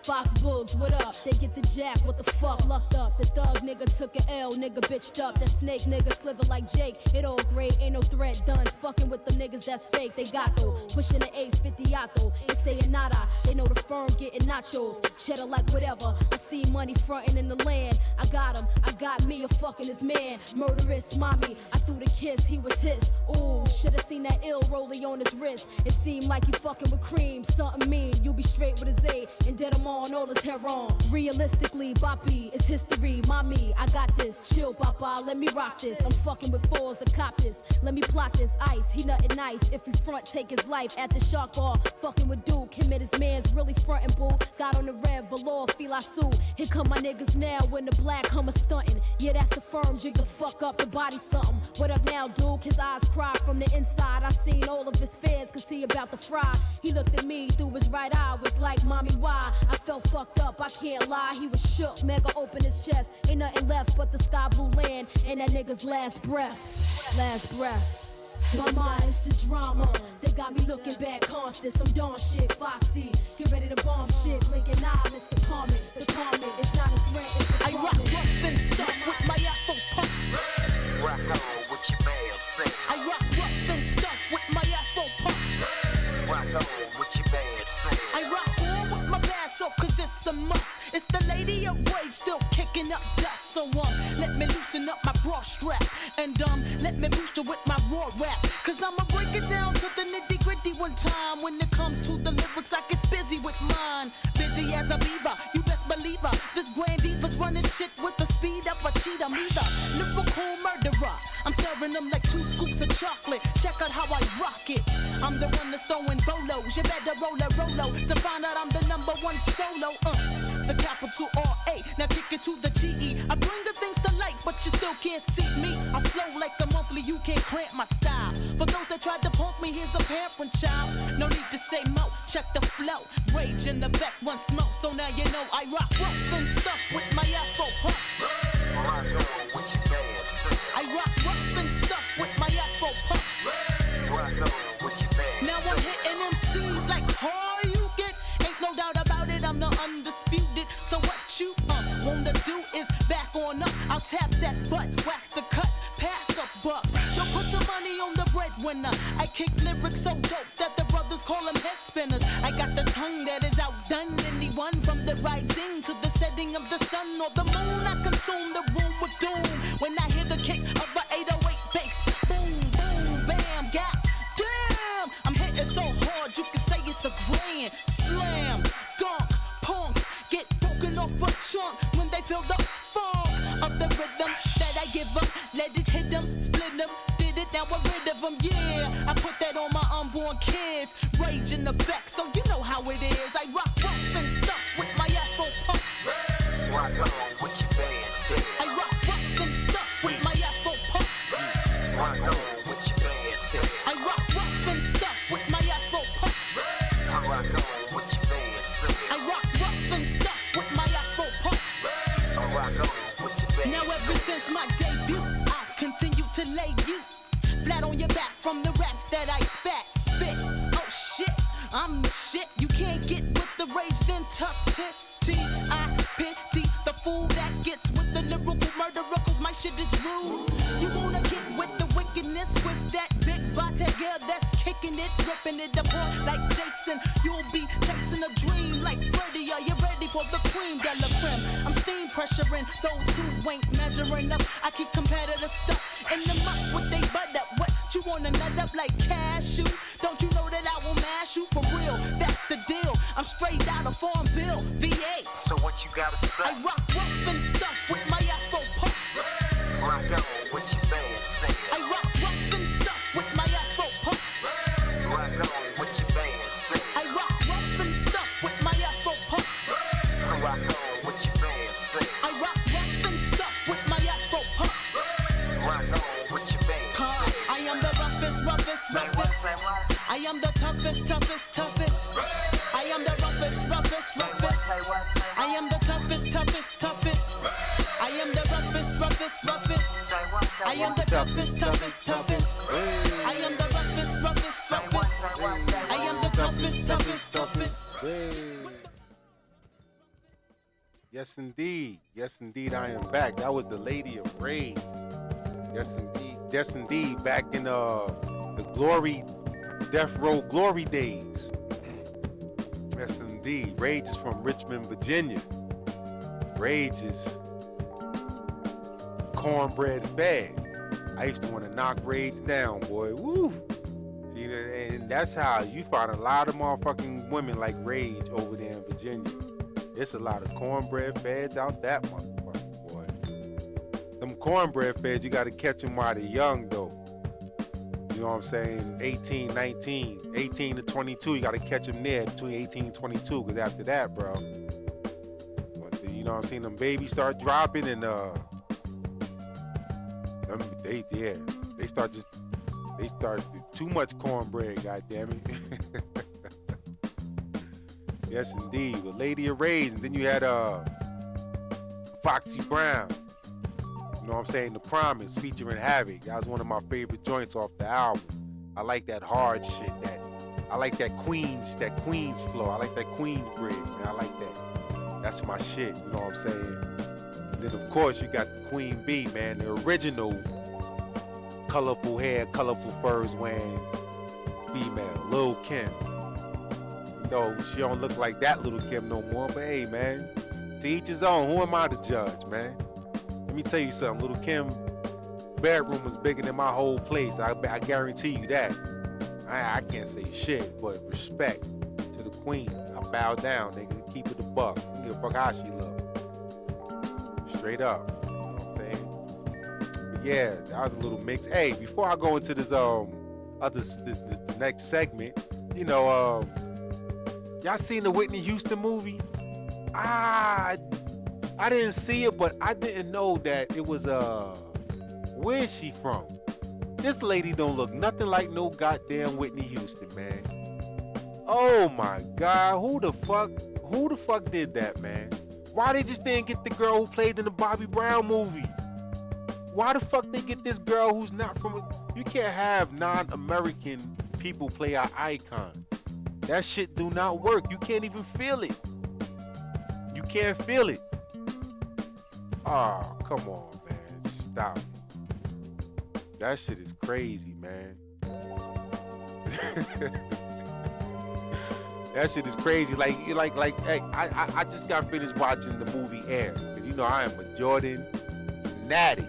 Fox Bugs, what up? They get the jack, what the fuck, lucked up. The thug nigga took an L, nigga bitched up. That snake nigga slither like Jake. It all great, ain't no threat done. Fucking with them niggas that's fake, they got though. Pushing the 850 yato, they saying nada. They know the firm getting nachos. Cheddar like whatever. I see money frontin' in the land. I got him, I got me a fucking his man. Murderous mommy, I threw the kiss, he was his. Ooh, should've seen that ill rollie on his wrist. It seemed like you fucking with cream, something mean. You be straight with his A and dead him on all his hair on. Realistically, Boppy, it's history. Mommy, I got this. Chill, Papa, let me rock this. I'm fucking with fours to cop this. Let me plot this ice. He nothing nice. If we front, take his life at the shark bar. Fucking with Duke, him and his man's really frontin' boo. Got on the red velour, feel I sue. Here come my niggas now when the black Hummer stuntin'. Yeah, that's the firm, jig the fuck up, the body something. What up now, Duke? His eyes cry from the inside. I seen all of his fears, cause he about to fry. He looked at me through his right eye, was like, mommy, why? I felt fucked up, I can't lie, he was shook. Mega open his chest, ain't nothing left but the sky blue land and that nigga's last breath. Last breath. My mind is the drama. They got me looking back constant. Some dawn shit, Foxy. Get ready to bomb shit. Blinking eye, Mr. Comment. The comment, it's not a threat, it's a I rock rough and stuff with my Afro puffs. Rock on with your man, sing. I rock rough and stuff with my Afro puffs. Rock on with your man, sing. I rock on with my bags off cause it's a must. It's the lady of rage still kicking up dust. So let me loosen up my bra strap. And let me boost you with my raw rap. Cause I'ma break it down to the nitty gritty one time. When it comes to the lyrics I get busy with mine. Busy as a beaver, you best believe her. This grand diva's running shit with the speed of a cheetah. Me the lyrical murderer. I'm serving them like 2 scoops of chocolate. Check out how I rock it. I'm the one that's throwing bolos. You better roll a Rolo to find out I'm the #1 solo. The capital R-A, now kick it to the G-E. I bring the things to light, but you still can't see me. I flow like the monthly, you can't cramp my style. For those that tried to punk me, here's a parent child. No need to say mo, check the flow. Rage in the back, one smoke, so now you know I rock rough and stuff with my Afro puffs. Rock on with your man, sing. I rock rough and stuff with my Afro puffs. Rock on with your man, now I'm hitting MCs like all you get. Ain't no doubt about it, I'm the undisputed. So what you wanna do is back on up. I'll tap that butt, wax the cuts, pass the bucks. Don't put your money on the breadwinner. I kick lyrics so dope that the brothers call them head spinners. I got the tongue that is outdone anyone. From the rising to the setting of the sun or the moon, I consume the room with doom. When I hear the kick of a 808 bass, boom, boom, bam, god damn. anthem, yeah. I put that on my unborn kids. Rage in effect, so you know how it is. I rock rough and stuff with my Afro puffs. Rock on with your band said. I rock rough and stuff with my Afro puffs. Rock on with your band said. I rock rough and stuff with my Afro puffs. I rock on with your band said. I rock rough and stuff with my Afro puffs. I rock on with your band Now ever since my debut, I've continued to lay you flat on your back from the raps that I spit. Oh shit, I'm the shit. You can't get with the rage, then tough titty. I pity the fool that gets with the lyrical murderer, cause my shit is rude. You wanna get with the wickedness with that big body girl that's kicking it, ripping it apart like Jason. You'll be chasing a dream like Freddy. Are you ready for the cream de la creme? I'm steam pressuring those who ain't measuring up. I keep competitive stuff in the muck with they butt up. What you wanna nut up like cashew? Don't you know that I will mash you for real? That's the deal. I'm straight out of Farmville, VA. So what you gotta say? I rock rough and stuff with my Afro puffs. Rock on with your band said. I rock rough and stuff with my Afro puffs. Rock on with your band said. I rock rough and stuff with my Afro puffs. Rock on with your band said. I rock rough and stuff with my Afro puffs. Rock on with your band said. I am the roughest. Say what, say what? I am the toughest. I am the roughest. Say what, say what, say what? I am the toughest. I am the roughest. Say what, say I am the toughest. I am the roughest. Say what, say what, say I am the toughest. Yes, indeed, I am back. That was the Lady of Rage. Yes, indeed, back in the glory, Death Row glory days. Yes, indeed. Rage is from Richmond, Virginia. Rage is cornbread fed. I used to want to knock Rage down, boy. Woo! See, and that's how you find a lot of motherfucking women like Rage over there in Virginia. There's a lot of cornbread feds out that motherfucker, boy. Them cornbread feds, you got to catch them while they're young, though. You know what I'm saying? 18, 19, 18 to 22, you got to catch them there between 18 and 22, because after that, bro, you know what I'm saying? Them babies start dropping and they start too much cornbread, goddammit. Yes, indeed. With Lady of Rage, and then you had Foxy Brown. You know what I'm saying? The Promise featuring Havoc. That was one of my favorite joints off the album. I like that hard shit. I like that Queens flow. I like that Queens bridge, man. I like that. That's my shit. You know what I'm saying? And then of course you got the Queen Bee, man, the original colorful hair, colorful furs wearing female, Lil' Kim. No, she don't look like that Little Kim no more, but hey, man, to each his own. Who am I to judge, man? Let me tell you something. Little Kim bedroom was bigger than my whole place. I guarantee you that. I can't say shit, but respect to the queen. I bow down, nigga. Keep it a buck. I don't give a fuck how she look. Straight up. You know what I'm saying? But yeah, that was a little mix. Hey, before I go into this this next segment, you know, y'all seen the Whitney Houston movie? I didn't see it, but I didn't know that it was where is she from? This lady don't look nothing like no goddamn Whitney Houston, man. Oh my God, who the fuck did that, man? Why they just didn't get the girl who played in the Bobby Brown movie? Why the fuck they get this girl who's not from? You can't have non-American people play our icons. That shit do not work. You can't even feel it. You can't feel it. Oh, come on, man. Stop it. That shit is crazy, man. That shit is crazy. Like, hey, I just got finished watching the movie Air. Because you know I am a Jordan natty.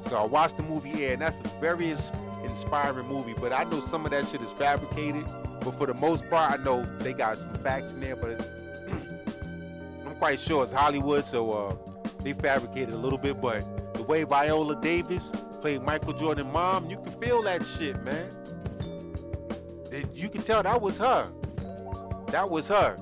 So I watched the movie Air, and that's a very inspiring movie. But I know some of that shit is fabricated. But for the most part, I know they got some facts in there. But I'm quite sure it's Hollywood, so they fabricated a little bit. But the way Viola Davis played Michael Jordan's mom. You can feel that shit, man. You can tell that was her. That was her.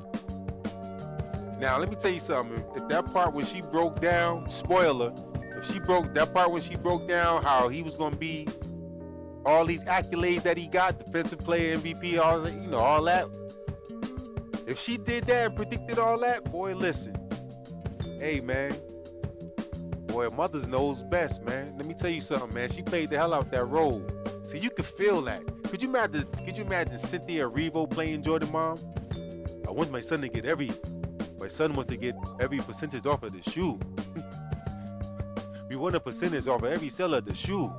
Now, let me tell you something. If that part when she broke down, spoiler, that part when she broke down how he was going to be all these accolades that he got, defensive player, MVP, all that, all that. If she did that and predicted all that, boy, listen. Hey, man. Boy, mothers knows best, man. Let me tell you something, man. She played the hell out that role. See, you can feel that. Could you imagine Cynthia Erivo playing Jordan mom? I want my son wants to get every percentage off of the shoe. We want a percentage off of every sale of the shoe.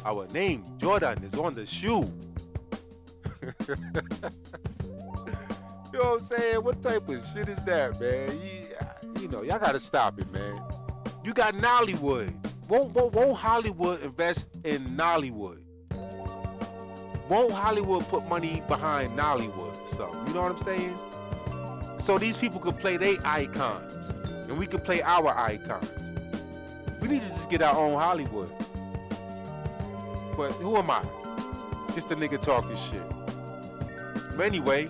Our name, Jordan, is on the shoe. You know what I'm saying? What type of shit is that, man? Y'all gotta stop it, man. You got Nollywood. Won't Hollywood invest in Nollywood? Won't Hollywood put money behind Nollywood or something? You know what I'm saying? So these people could play their icons, and we could play our icons. We need to just get our own Hollywood. But who am I? Just a nigga talking shit. But anyway,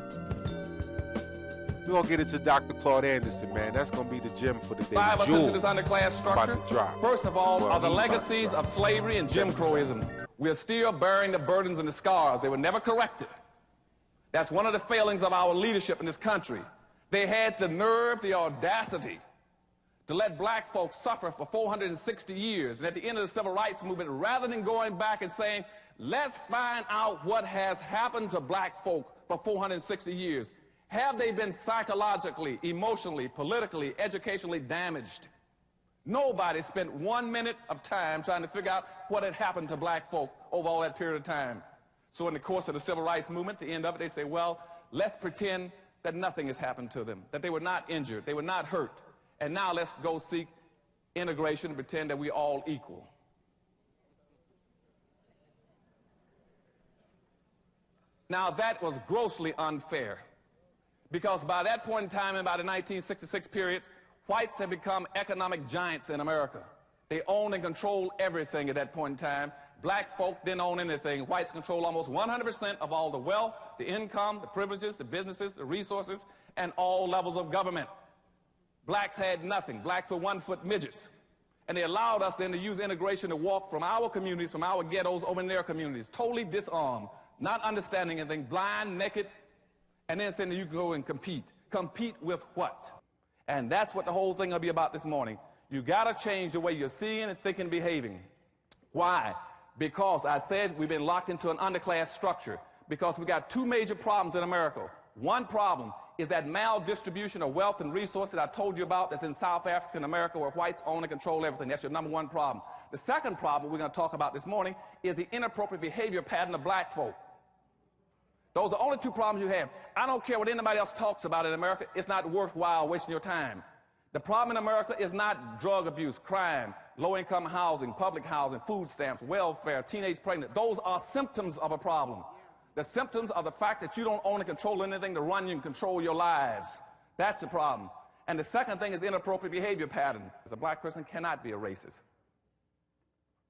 we're gonna get into Dr. Claude Anderson, man. That's gonna be the gem for the day. 5 to this underclass structure. About to drop. First of all, are the legacies of slavery and Jim Crowism. We are still bearing the burdens and the scars. They were never corrected. That's one of the failings of our leadership in this country. They had the nerve, the audacity to let black folks suffer for 460 years. And at the end of the civil rights movement, rather than going back and saying, let's find out what has happened to black folk for 460 years. Have they been psychologically, emotionally, politically, educationally damaged? Nobody spent 1 minute of time trying to figure out what had happened to black folk over all that period of time. So in the course of the civil rights movement, at the end of it, they say, well, let's pretend that nothing has happened to them, that they were not injured, they were not hurt. And now let's go seek integration and pretend that we're all equal. Now that was grossly unfair, because by that point in time, in about the 1966 period, whites had become economic giants in America. They owned and controlled everything at that point in time. Black folk didn't own anything. Whites controlled almost 100% of all the wealth, the income, the privileges, the businesses, the resources, and all levels of government. Blacks had nothing. Blacks were 1-foot midgets. And they allowed us then to use integration to walk from our communities, from our ghettos, over in their communities, totally disarmed, not understanding anything, blind, naked, and then saying that you can go and compete. Compete with what? And that's what the whole thing will be about this morning. You got to change the way you're seeing and thinking and behaving. Why? Because I said we've been locked into an underclass structure, because we got two major problems in America. One problem is that maldistribution of wealth and resources I told you about that's in South African America, where whites own and control everything. That's your number one problem. The second problem we're going to talk about this morning is the inappropriate behavior pattern of black folk. Those are the only two problems you have. I don't care what anybody else talks about in America. It's not worthwhile wasting your time. The problem in America is not drug abuse, crime, low-income housing, public housing, food stamps, welfare, teenage pregnancy. Those are symptoms of a problem. The symptoms are the fact that you don't own and control anything to run you and control your lives. That's the problem. And the second thing is inappropriate behavior pattern. A black person cannot be a racist.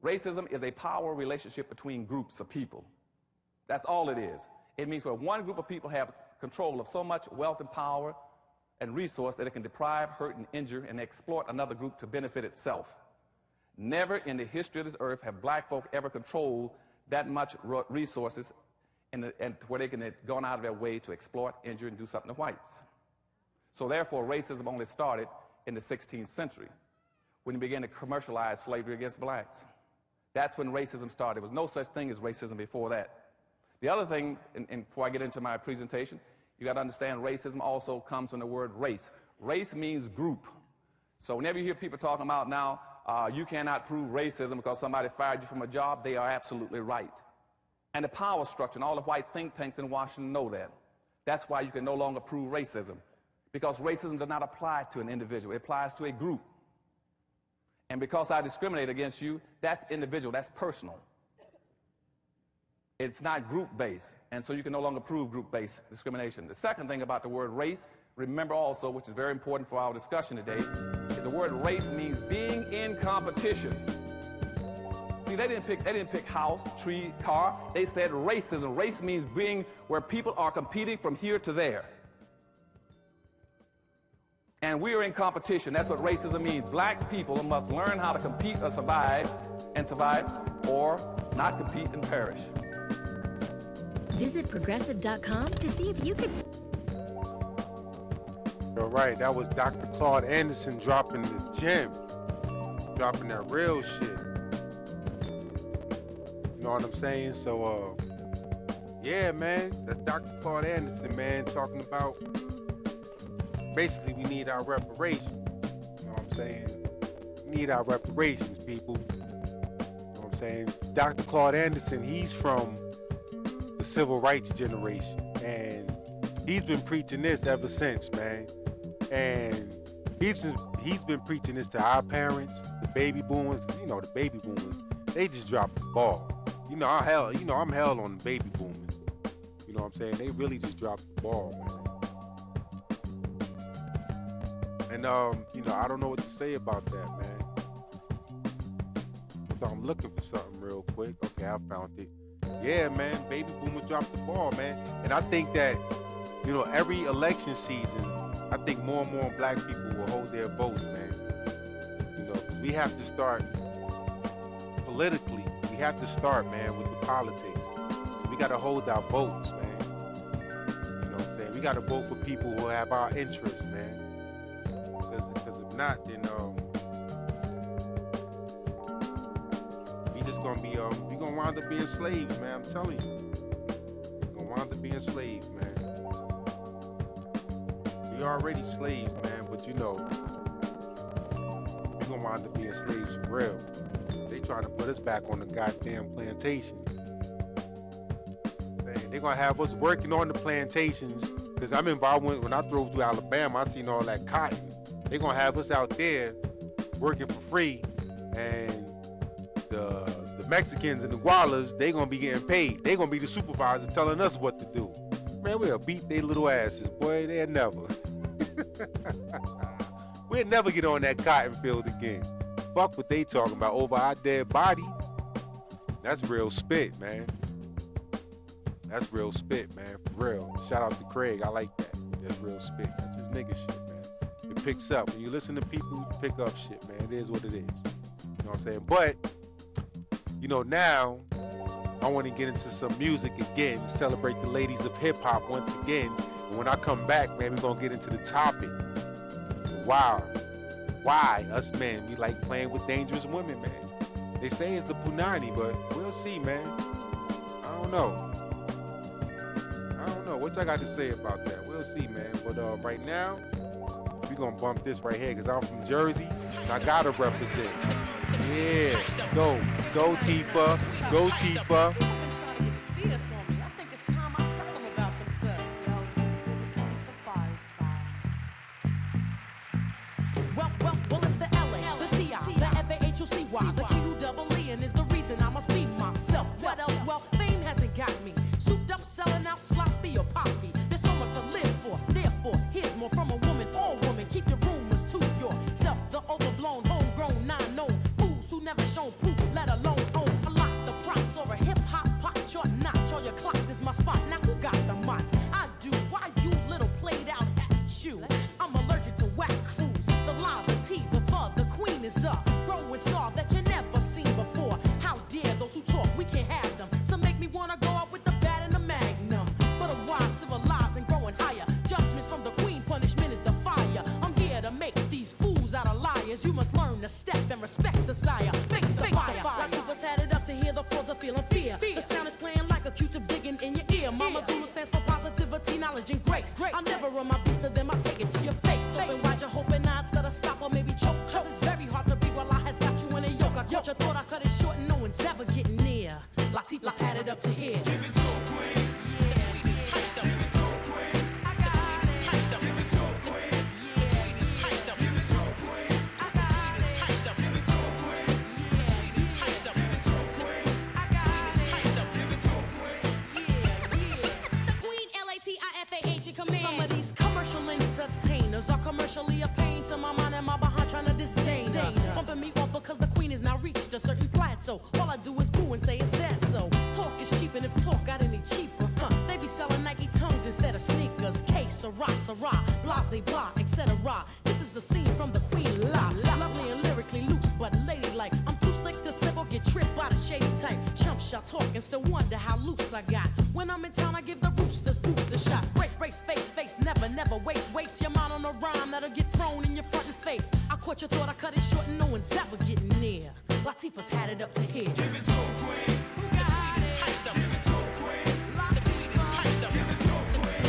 Racism is a power relationship between groups of people. That's all it is. It means where one group of people have control of so much wealth and power and resource that it can deprive, hurt, and injure, and exploit another group to benefit itself. Never in the history of this earth have black folk ever controlled that much resources and where they can have gone out of their way to exploit, injure, and do something to whites. So therefore, racism only started in the 16th century, when they began to commercialize slavery against blacks. That's when racism started. There was no such thing as racism before that. The other thing, and before I get into my presentation, you got to understand racism also comes from the word race. Race means group. So whenever you hear people talking about now, you cannot prove racism because somebody fired you from a job, they are absolutely right. And the power structure and all the white think tanks in Washington know that. That's why you can no longer prove racism, because racism does not apply to an individual. It applies to a group. And because I discriminate against you, that's individual, that's personal. It's not group-based, and so you can no longer prove group-based discrimination. The second thing about the word race, remember also, which is very important for our discussion today, is the word race means being in competition. See, they didn't pick house, tree, car. They said racism. Race means being where people are competing from here to there. And we are in competition. That's what racism means. Black people must learn how to compete or survive, or not compete and perish. Visit progressive.com to see if you could. All right, that was Dr. Claude Anderson dropping the gem, dropping that real shit. You know what I'm saying? So, yeah, man, that's Dr. Claude Anderson, man, talking about basically we need our reparations. You know what I'm saying? We need our reparations, people. You know what I'm saying? Dr. Claude Anderson, he's from the civil rights generation, and he's been preaching this ever since, man. And he's been preaching this to our parents, the baby boomers. You know, the baby boomers, they just dropped the ball. I'm hell on the baby boomers. You know what I'm saying? They really just dropped the ball, man. And I don't know what to say about that, man. So I'm looking for something real quick. Okay, I found it. Yeah, man, baby boomers dropped the ball, man. And I think that, every election season, I think more and more black people will hold their votes, man. Because we have to start politically. We have to start, man, with the politics. So we got to hold our votes, man. You know what I'm saying? We got to vote for people who have our interests, man. Because if not, then we just gonna be we gonna wind up being slaves, man. I'm telling you, we gonna wind up being slaves, man. We already slaves, man, but we gonna wind up being slaves for real. They trying to put us back on the goddamn plantations. They gonna have us working on the plantations. Cause I remember when I drove through Alabama, I seen all that cotton. They gonna have us out there working for free, and the Mexicans and the Gualas, they gonna be getting paid. They gonna be the supervisors telling us what to do. Man, we'll beat their little asses, boy. They'll never. We'll never get on that cotton field again. Fuck what they talking about over our dead bodies. That's real spit, man. That's real spit, man. For real. Shout out to Craig. I like that. That's real spit. That's just nigga shit, man. It picks up. When you listen to people, you pick up shit, man. It is what it is. You know what I'm saying? But, now I want to get into some music again, celebrate the ladies of hip hop once again. And when I come back, man, we're going to get into the topic. Why us men, we like playing with dangerous women, man. They say it's the punani, but we'll see, man. I don't know. What y'all got to say about that? We'll see, man. But right now, we're going to bump this right here because I'm from Jersey and I got to represent. Yeah. Go Tifa. Go Tifa. People been trying to get fierce on me. I think it's time I tell them about themselves. Yo, just give it to them safari style. Well, it's the LA, the TI, the FAHUCY, the QUEE, and is the reason I must be myself. What else? Well, fame hasn't got me. Souped up, selling out, sloppy or poppy. There's so much to live for. Therefore, here's more from a woman. All women, keep your rumors to yourself. The overblown, homegrown, non-known fools who never shown proof, let alone own. A lot the props or a hip-hop pot, your notch or your clock is my spot. Now who got the mots? I do. Why you little played out at you? I'm allergic to whack crews. The lie, the tea, the fur, the queen is up. Growing star that you never seen before. How dare those who talk, we can't have them. Some make me wanna go out with the bat and the magnum. But a wise, civilized, and growing higher. Judgments from the queen, punishment is the fire. I'm here to make these fools out of liars. You must learn to step and respect the sire. Fix the fire. Latifa's had it up to hear the frauds are feeling fear. The sound is playing like a Q-tip digging in your ear. Mama Zulu stands for positivity, knowledge, and grace. I never run my beast to them, I take it to your face. Open wide your hoping odds that I stop or maybe choke. Cause it's very hard to be while I has got you in a yoke. I caught you, thought I cut it short and no one's ever getting near. Latifah's had it up to here. Give it to a queen. Some of these commercial entertainers are commercially a pain to my mind and my behind trying to disdain her. Bumping me off because the queen has now reached a certain plateau. So all I do is boo and say it's that so. Talk is cheap, and if talk got any cheaper, they be selling Nike tongues instead of sneakers. Case, Sarah, blase, blah, etc. This is a scene from the Queen La. Lovely and lyrically loose, but ladylike. I'm too slick to slip or get tripped by the shady type. Chump shall talk and still wonder how loose I got. When I'm in town, I give the roosters booster shots. Brace, face, never waste your mind on a rhyme that'll get thrown in your front and face. I caught your thought, I cut it short, and no one's ever getting near. Latifah's had it up to here. Give it to a queen. Give it to a queen. Give it to a queen.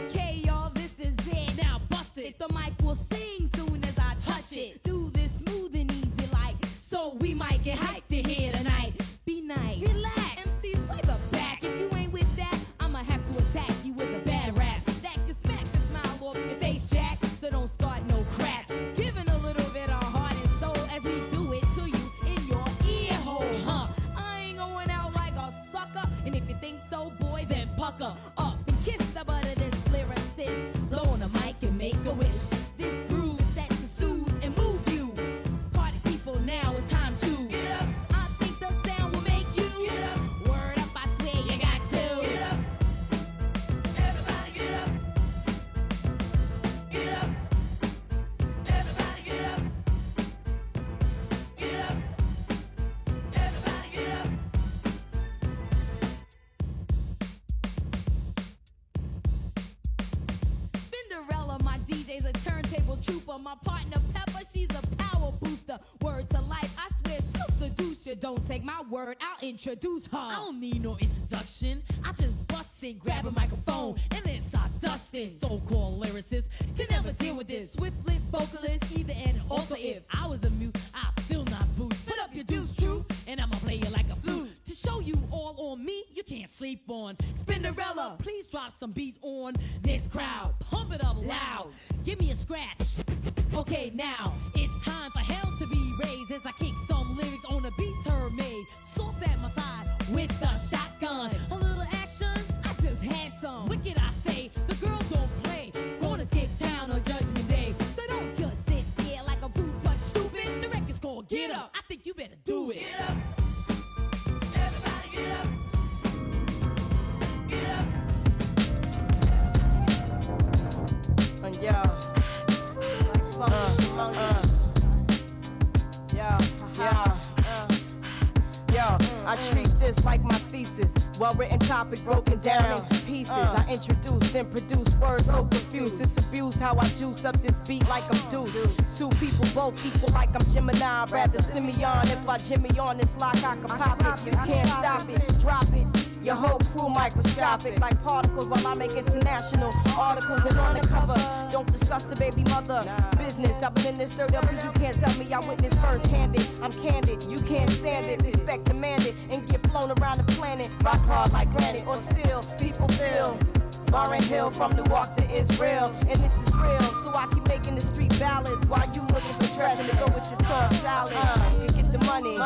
Okay, y'all, this is it. Now bust it. The mic will sing soon as I touch it. Do this smooth and easy like, so we might get hyped in here tonight. Be nice. Relax. MCs play the back. If you ain't with that, I'ma have to attack you with a bad rap. That can smack the smile off your face, Jack. So don't start no crap. Giving a little bit of heart and soul as we do it to you in your ear hole, huh? I ain't going out like a sucker. And if you think so, boy, then pucker up and kiss the butt of this lyricist. Blow on the mic and make a wish. This groove is set to soothe and move you. Party people, now it's time to get up. I think the sound will make you get up. Word up, I swear you got to get up. Everybody get up. Get up. Everybody get up. Get up. Everybody get up. Cinderella, my DJ's a turntable trooper. My partner Pepper, she's a power booster. Word to life, I swear she'll seduce you. Don't take my word, I'll introduce her. I don't need no introduction. I just bust in, grab a microphone, and then start dusting. So-called lyricists can never deal with this. Swift-flip vocalist, either and also if I was a mute, I'll still not boost. Put up your deuce, true, and I'ma play you like a flute. To show you all on me, you can't sleep on. Spinderella, please drop some beats on this crowd. Pump it up loud. Give me a scratch. Okay, now it's time for hell to be raised as I kick some lyrics on the beats her made. Salt at my side with the shotgun. A little action, I just had some. Wicked, I say, the girls don't play. Gonna skip town on Judgment Day. So don't just sit there like a fruit punch stupid. The record's called Get Up. I think you better do it. Get up. Everybody get up. Get up. Yeah. I treat this like my thesis. Well-written topic broken down into pieces. I introduce, then produce words so confused. It's abuse how I juice up this beat like I'm Deuce. Two people both equal like I'm Gemini. Rather Simeon. If I Jimmy on this lock, I can pop it. You can't stop it, drop it. Your whole crew microscopic like particles while I make international articles and on the cover. Don't discuss the baby mother business. I've been in this dirt up, you can't tell me I witnessed first-handed. I'm candid, you can't stand it. Respect demanded and get flown around the planet. Rock hard like granite or steel. People feel Lauren Hill from Newark to Israel, and this is real. So I keep making the street ballads while you looking for dressing to go with your tossed salad. You can get the money, you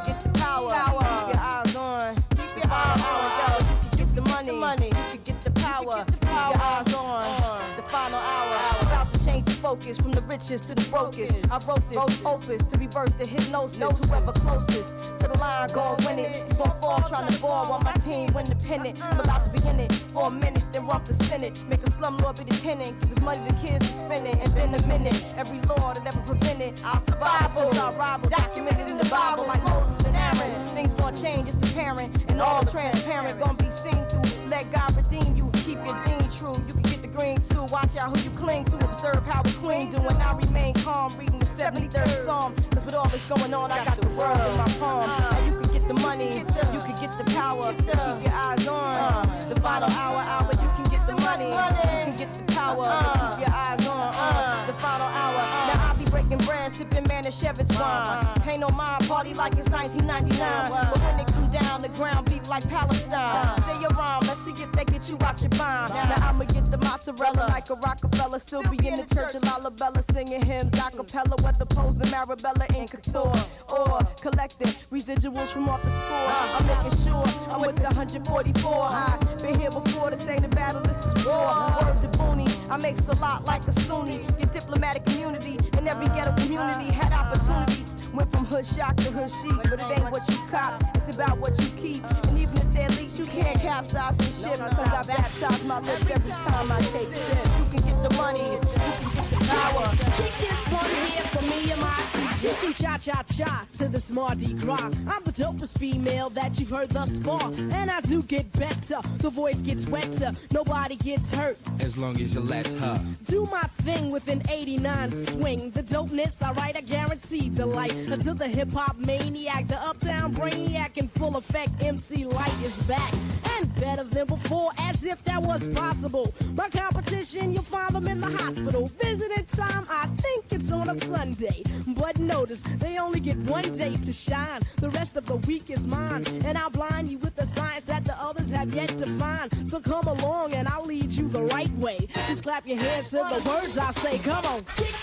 get the power. Keep your eyes on. The final hour, yo, you can get the money, you can get the power. Keep your eyes on the final hour. About to change the focus from the richest to the brokest. I wrote this opus to reverse the hypnosis. Whoever closest to the line gon' win it. You gon' fall trying to ball while my team win the pennant. I'm about to be in it for a minute, then run for Senate. Make a slumlord be the tenant. Give his money to kids to spend it. And been a minute. Every law that ever prevented our survival. Our rival documented in the Bible like Moses and Aaron. Things gon' change, it's apparent. And all transparent gon' be seen through. Let God redeem you. Keep your dean true. You can get the green too. Watch out who you cling to. Observe how the queen do. And I remain calm. Reading the 73rd Psalm. Cause with all this going on, I got the world in my palm. And you can get the money. You can get the power. Keep your eyes on the final hour. You can get the money. You can get the power. Keep your eyes on the final hour. Now I be breaking bread, sipping Manischewitz wine. Pay no mind, party like it's 1999. But when it come down, the ground beef like Palestine. Say your rhyme, let's see if they get you out your bind. Now I'ma get the mozzarella like a Rockefeller. Still be in the church of Lalabella, singing hymns a cappella. Whether pose the Marabella in couture or collecting residuals from off the score. I'm making sure I'm with the 144. I've been here before, this ain't a battle, this is war. Word to Booney, I makes a lot like a Sunni. Get diplomatic immunity in every ghetto community. Had opportunity, went from hood shock to hood chic. But it ain't what you cop, it's about what you keep. And even if they're leaks, you can't capsize the ship. Cause I baptize my lips every time I take sip. You can get the money, you can get the power. Kick this one here for me and my DJ. You can cha-cha-cha to this Mardi Gras. I'm the dopest female that you've heard thus far. And I do get better, the voice gets wetter. Nobody gets hurt as long as you let her do my thing with an 89 swing. The dopeness, alright, I guarantee delight. Until the hip-hop maniac, the uptown brainiac in full effect, MC Light is back. And better than before, as if that was possible. My competition, you'll find them in the hospital. Visiting time, I think it's on a Sunday. But notice, they only get one day to shine. The rest of the week is mine. And I'll blind you with the science that the others have yet to find. So come along and I'll lead you the right way. Just clap your hands to the words I say. Come on. Kick,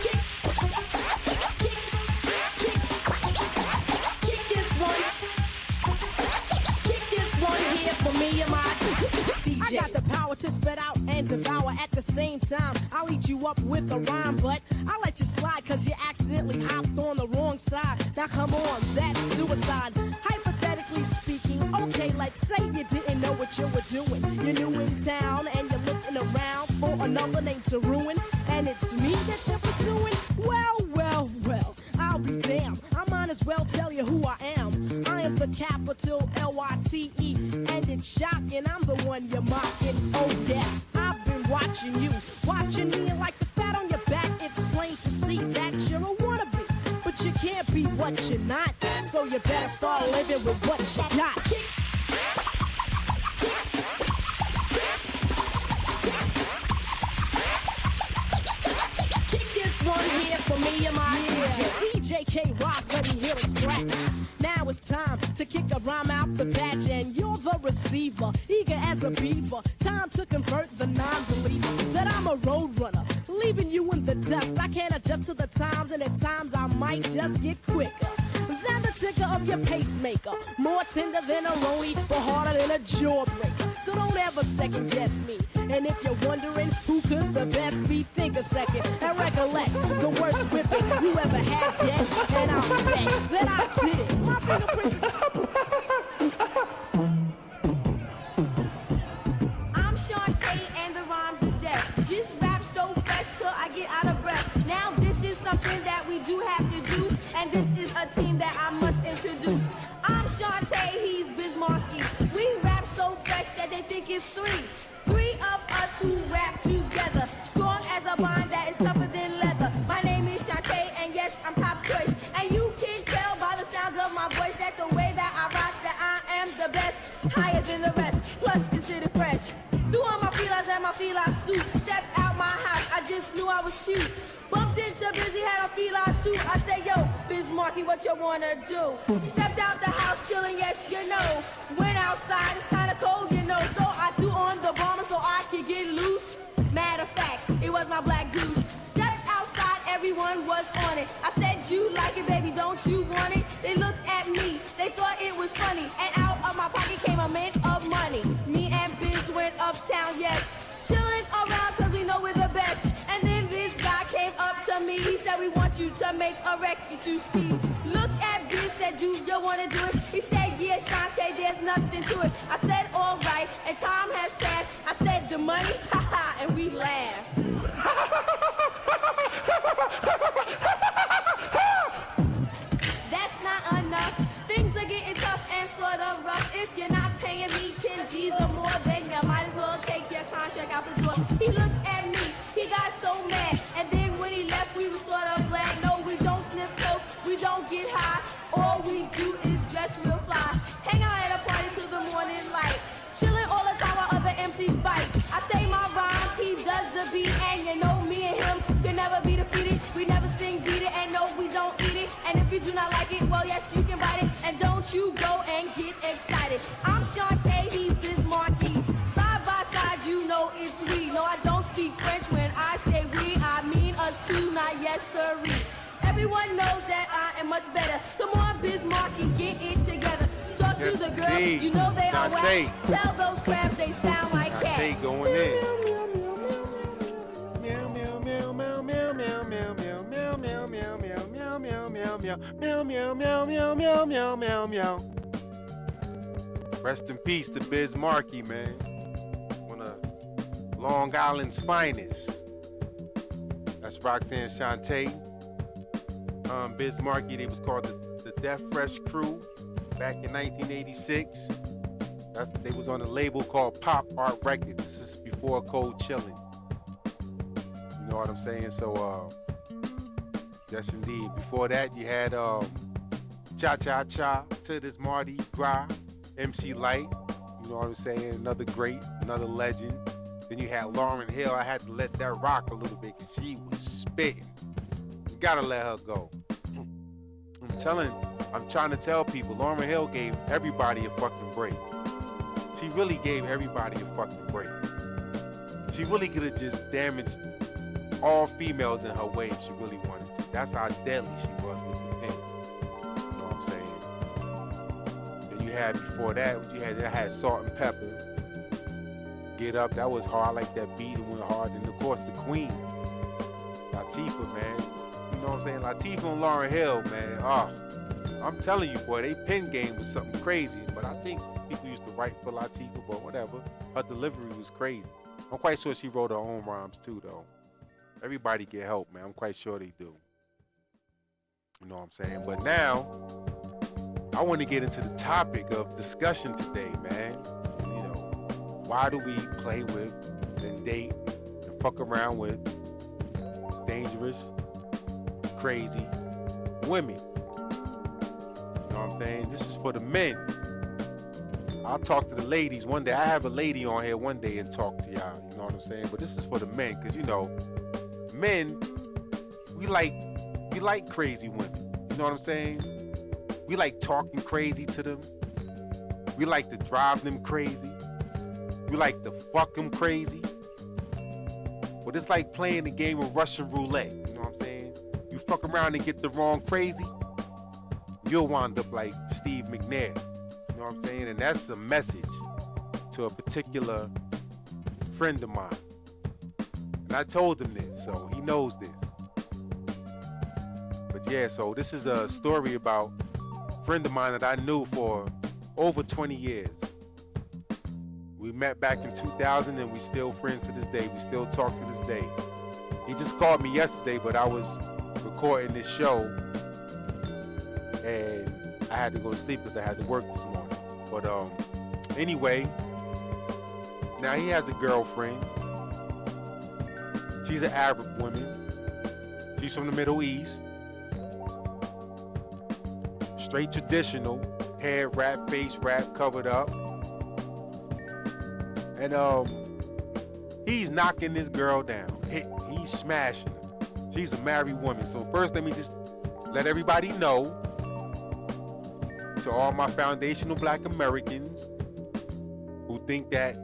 kick, kick this one. Kick this one here for me and my DJ. I got the power to spit out and devour at the same time. I'll eat you up with a rhyme, but I'll let you slide cause you accidentally hopped on the wrong side. Now come on, that's suicide. Hypothetically speaking, okay, like say you didn't know what you were doing. You're new in town and you're looking around for another name to ruin. And it's me that you're pursuing? Well, well, well, I'll be damned. I might as well tell you who I am. I am the capital L-Y-T-E. And it's shocking, I'm the one you're mocking. Oh yes, I've been watching you. Watching me and like the fat on your back, it's plain to see that you're a wannabe. But you can't be what you're not. So you better start living with what you got. Kick this one here for me and my DJ K-Rock, let me hear it scratch. Now it's time to kick a rhyme out the batch, and you're the receiver, eager as a beaver. Time to convert the non-believer that I'm a road runner, leaving you in the dust. I can't adjust to the times, and at times I might just get quicker than the ticker of your pacemaker. More tender than a rollie, but harder than a jawbreaker. So don't ever second guess me. And if you're wondering who could the best be, think a second and recollect the worst whipping you ever had yet. And I'll bet that I did it. My fingerprints is I'm Shantae and the rhymes are death. Just rap so fresh till I get out of breath. Now this is something that we do have to do, and this is a team that I must introduce. I'm Shantae, he's Bismarcky. We rap so fresh that they think it's three. Three of us who rap together, strong as a bond that is tougher than leather. My name is Shantae, and yes, I'm top choice. And you can tell by the sound of my voice that the way that I rock, that I am the best, higher than the rest, plus considered fresh. Threw on my feelers and my fila suit, stepped out my house, I just knew I was cute. Bumped into Busy, had a fila too. I said, yo, Bismarcky, what you wanna do? Stepped out the house, chilling, yes, you know. Went outside, it's kinda cold, you know. So I threw on the bomber so I could get loose. Matter of fact, it was my black goose. Stepped outside, everyone was on it. I said, you like it, baby, don't you want it? They looked at me, they thought it was funny. And out of my pocket came a mint of money. Me and Biz went uptown, yes. Chilling around cause we know we're the best. And then this guy came up to me. He said, we want you to make a record, you see. Looked at Biz, said, do you wanna do it? He said, yeah, Shantae, there's nothing to it. I said, all right, and time has passed. I said, the money, haha, and we laughed. That's not enough. Things are getting tough and sort of rough. If you're not paying me 10 G's or more, then you might as well take your contract out the door. He looked at me, he got so mad. And then when he left, we were sort of glad. No, we don't sniff coke, we don't get high. All we do is dress real fly. Hang out at a party till the morning light. Chilling all the time while other MCs bite. I say my rhymes, he does the beat. And you know me and him can never be defeated. We never well, yes, you can bite it. And don't you go and get excited. I'm Shantae, he's Bismarcky. Side by side, you know it's we. No, I don't speak French when I say we. I mean us two, not yes, sirree. Everyone knows that I am much better. Come on, Bismarcky, get it together. Talk Yes, to the girls, indeed. you know they are Shantae. whack. Tell those crabs they sound like cats. Shantae going in. Rest in peace to Biz Markie, man. One of Long Island's finest. That's Roxanne Shantae. Biz Markie, they was called the Death Fresh Crew back in 1986. They was on a label called Pop Art Records. This is before Cold Chillin'. You know what I'm saying? So, yes indeed. Before that, you had Cha Cha Cha to this Mardi Gras, MC Light. You know what I'm saying? Another great, another legend. Then you had Lauryn Hill. I had to let that rock a little bit because she was spitting. You gotta let her go. I'm trying to tell people, Lauryn Hill gave everybody a fucking break. She really gave everybody a fucking break. She really could have just damaged all females in her way if she really wanted to. That's how deadly she was with the pen. You know what I'm saying? Then you had before that, what you had? I had Salt and Pepper. Get Up, that was hard. I like that beat, it went hard. And of course the Queen, Latifah, man. You know what I'm saying? Latifah and Lauryn Hill, man. I'm telling you, boy, they pen game was something crazy. But I think people used to write for Latifah, but whatever. Her delivery was crazy. I'm quite sure she wrote her own rhymes too, though. Everybody get help, man. I'm quite sure they do. You know what I'm saying? But now, I want to get into the topic of discussion today, man. You know, why do we play with and date and fuck around with dangerous, crazy women? You know what I'm saying? This is for the men. I'll talk to the ladies one day. I have a lady on here one day and talk to y'all. You know what I'm saying? But this is for the men, because you know, men, we like crazy women. You know what I'm saying? We like talking crazy to them. We like to drive them crazy. We like to fuck them crazy. But it's like playing the game of Russian roulette. You know what I'm saying? You fuck around and get the wrong crazy, you'll wind up like Steve McNair. You know what I'm saying? And that's a message to a particular friend of mine. And I told him this, so he knows this. But yeah, so this is a story about a friend of mine that I knew for over 20 years. We met back in 2000 and we still friends to this day. We still talk to this day. He just called me yesterday, but I was recording this show and I had to go to sleep because I had to work this morning. But anyway, now he has a girlfriend. She's an Arab woman. She's from the Middle East. Straight traditional, hair wrap, face wrap, covered up. And he's knocking this girl down. He's smashing her. She's a married woman. So first, let me just let everybody know, to all my foundational black Americans who think that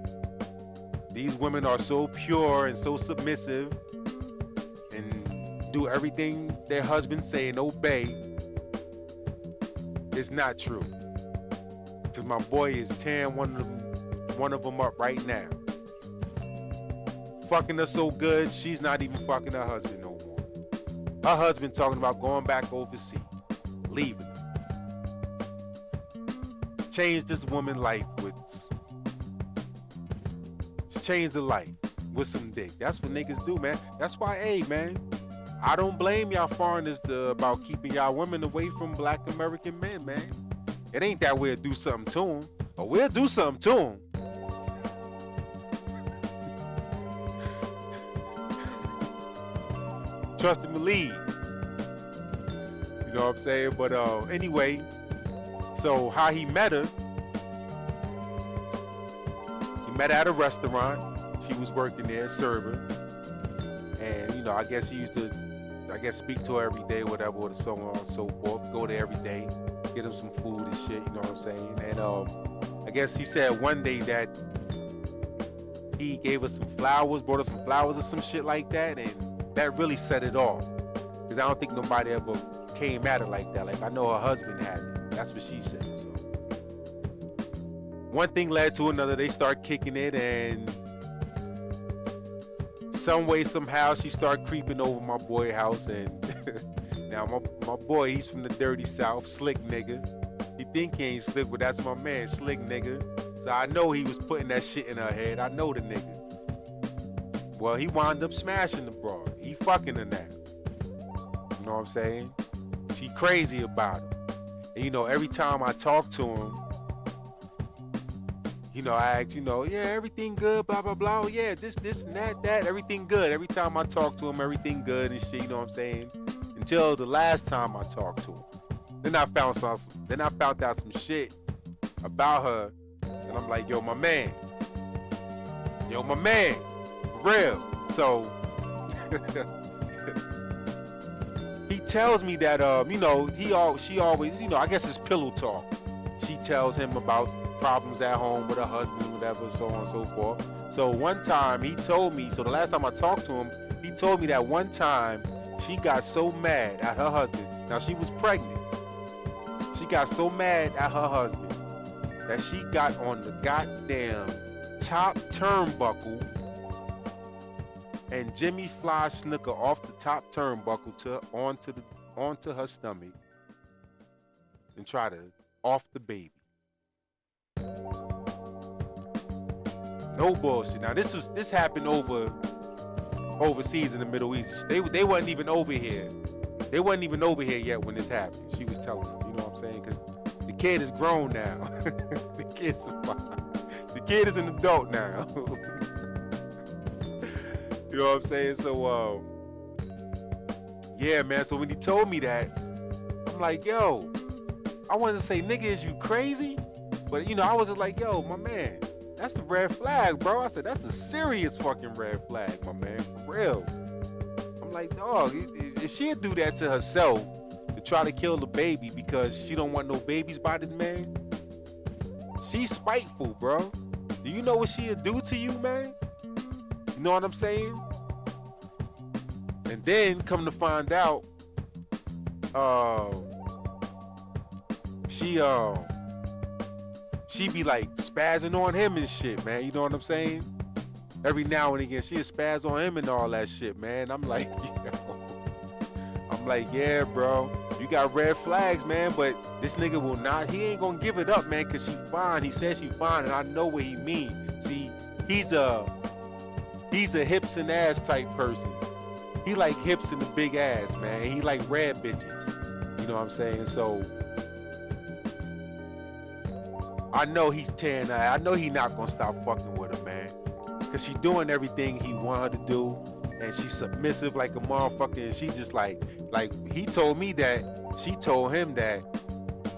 these women are so pure and so submissive and do everything their husbands say and obey, it's not true. Because my boy is tearing one of them up right now. Fucking her so good, she's not even fucking her husband no more. Her husband talking about going back overseas, leaving her. Changed this woman's life changed the life with some dick. That's what niggas do, man. That's why, hey, man, I don't blame y'all foreigners about keeping y'all women away from black American men, man. It ain't that we'll do something to them, or we'll do something to them. Trust and believe. You know what I'm saying? But anyway, so how he met her, he met her at a restaurant. She was working there, server. And, you know, I guess he used to I guess, speak to her every day, whatever, or so on and so forth. Go there every day, get him some food and shit, you know what I'm saying? And I guess he said one day that he gave us some flowers, brought us some flowers or some shit like that, and that really set it off. Because I don't think nobody ever came at her like that. Like, I know her husband has it. That's what she said, so. One thing led to another. They start kicking it, and some way, somehow, she started creeping over my boy house, and now my boy, he's from the dirty South, slick nigga. He think he ain't slick, but that's my man, slick nigga. So I know he was putting that shit in her head. I know the nigga. Well, he wound up smashing the broad. He fucking her now. You know what I'm saying? She crazy about him. And you know, every time I talk to him, you know, I ask, you know, yeah, everything good, blah, blah, blah. Oh, yeah, this, and that, everything good. Every time I talk to him, everything good and shit, you know what I'm saying? Until the last time I talked to him. Then I found out some shit about her, and I'm like, yo, my man. For real. So, he tells me that, you know, she always, you know, I guess it's pillow talk. She tells him about problems at home with her husband, whatever, so on and so forth. So one time he told me, so the last time I talked to him, he told me that one time she got so mad at her husband. Now she was pregnant. She got so mad at her husband that she got on the goddamn top turnbuckle and Jimmy Fly Snooker off the top turnbuckle onto her stomach and try to off the baby. No bullshit. Now this happened overseas in the Middle East. They wasn't even over here. They wasn't even over here yet when this happened. She was telling me, you know what I'm saying? Because the kid is grown now. The kid's survived. The kid is an adult now. You know what I'm saying? So yeah, man. So when he told me that, I'm like, yo, I wanted to say, nigga, is you crazy? But you know, I was just like, yo, my man, that's the red flag, bro. I said, that's a serious fucking red flag, my man, for real. I'm like, dog, if she'd do that to herself to try to kill the baby because she don't want no babies by this man, she's spiteful, bro. Do you know what she'd do to you, man? You know what I'm saying? And then come to find out, she be like spazzing on him and shit, man. You know what I'm saying? Every now and again, she'll spaz on him and all that shit, man. I'm like, yeah, bro. You got red flags, man, but this nigga will not. He ain't gonna give it up, man, cause she fine. He says she fine, and I know what he mean. See, he's a hips and ass type person. He like hips and the big ass, man. He like red bitches. You know what I'm saying? So I know he's tearing her. I know he not gonna stop fucking with her, man. Cause she's doing everything he want her to do. And she's submissive like a motherfucker. And she just like he told me that she told him that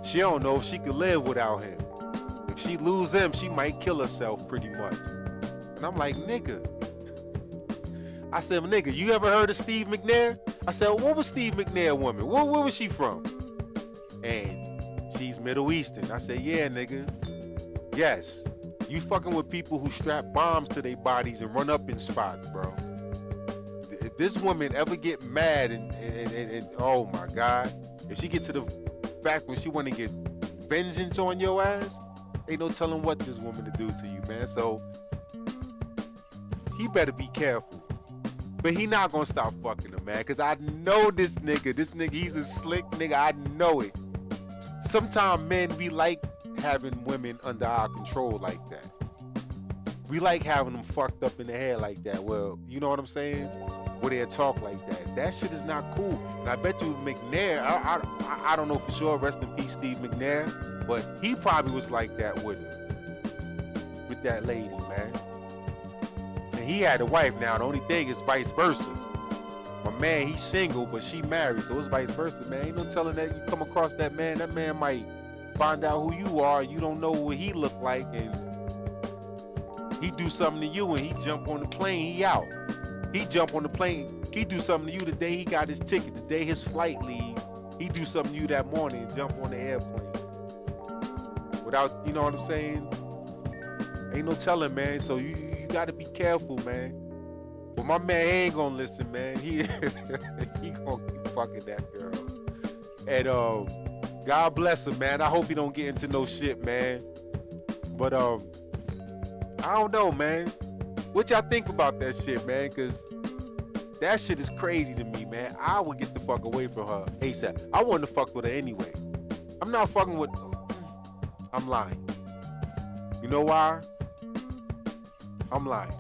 she don't know if she could live without him. If she lose him, she might kill herself pretty much. And I'm like, nigga. I said, nigga, you ever heard of Steve McNair? I said, what was Steve McNair woman? Where was she from? And she's Middle Eastern. I said, yeah, nigga. Yes. You fucking with people who strap bombs to their bodies and run up in spots, bro. If this woman ever get mad and oh my God, if she get to the fact when she want to get vengeance on your ass, ain't no telling what this woman to do to you, man. So he better be careful. But he not gonna stop fucking her, man. Cause I know this nigga, he's a slick nigga. I know it. Sometimes men, we like having women under our control like that. We like having them fucked up in the head like that. Well, you know what I'm saying? Where they talk like that. That shit is not cool. And I bet you McNair, I don't know for sure, rest in peace Steve McNair, but he probably was like that with her. With that lady, man. And he had a wife now. The only thing is vice versa. My man, he's single, but she married, so it's vice versa, man. Ain't no telling that you come across that man might find out who you are, you don't know what he look like, and he do something to you and he jump on the plane, he out. He jump on the plane, he do something to you the day he got his ticket, the day his flight leave. He do something to you that morning and jump on the airplane. Without, you know what I'm saying? Ain't no telling, man. So you gotta be careful, man. But my man ain't gonna listen, man. He gonna keep fucking that girl. And God bless him, man. I hope he don't get into no shit, man. But I don't know, man. What y'all think about that shit, man? Cause that shit is crazy to me, man. I would get the fuck away from her ASAP. I wanted to fuck with her anyway. I'm not fucking with. I'm lying. You know why? I'm lying.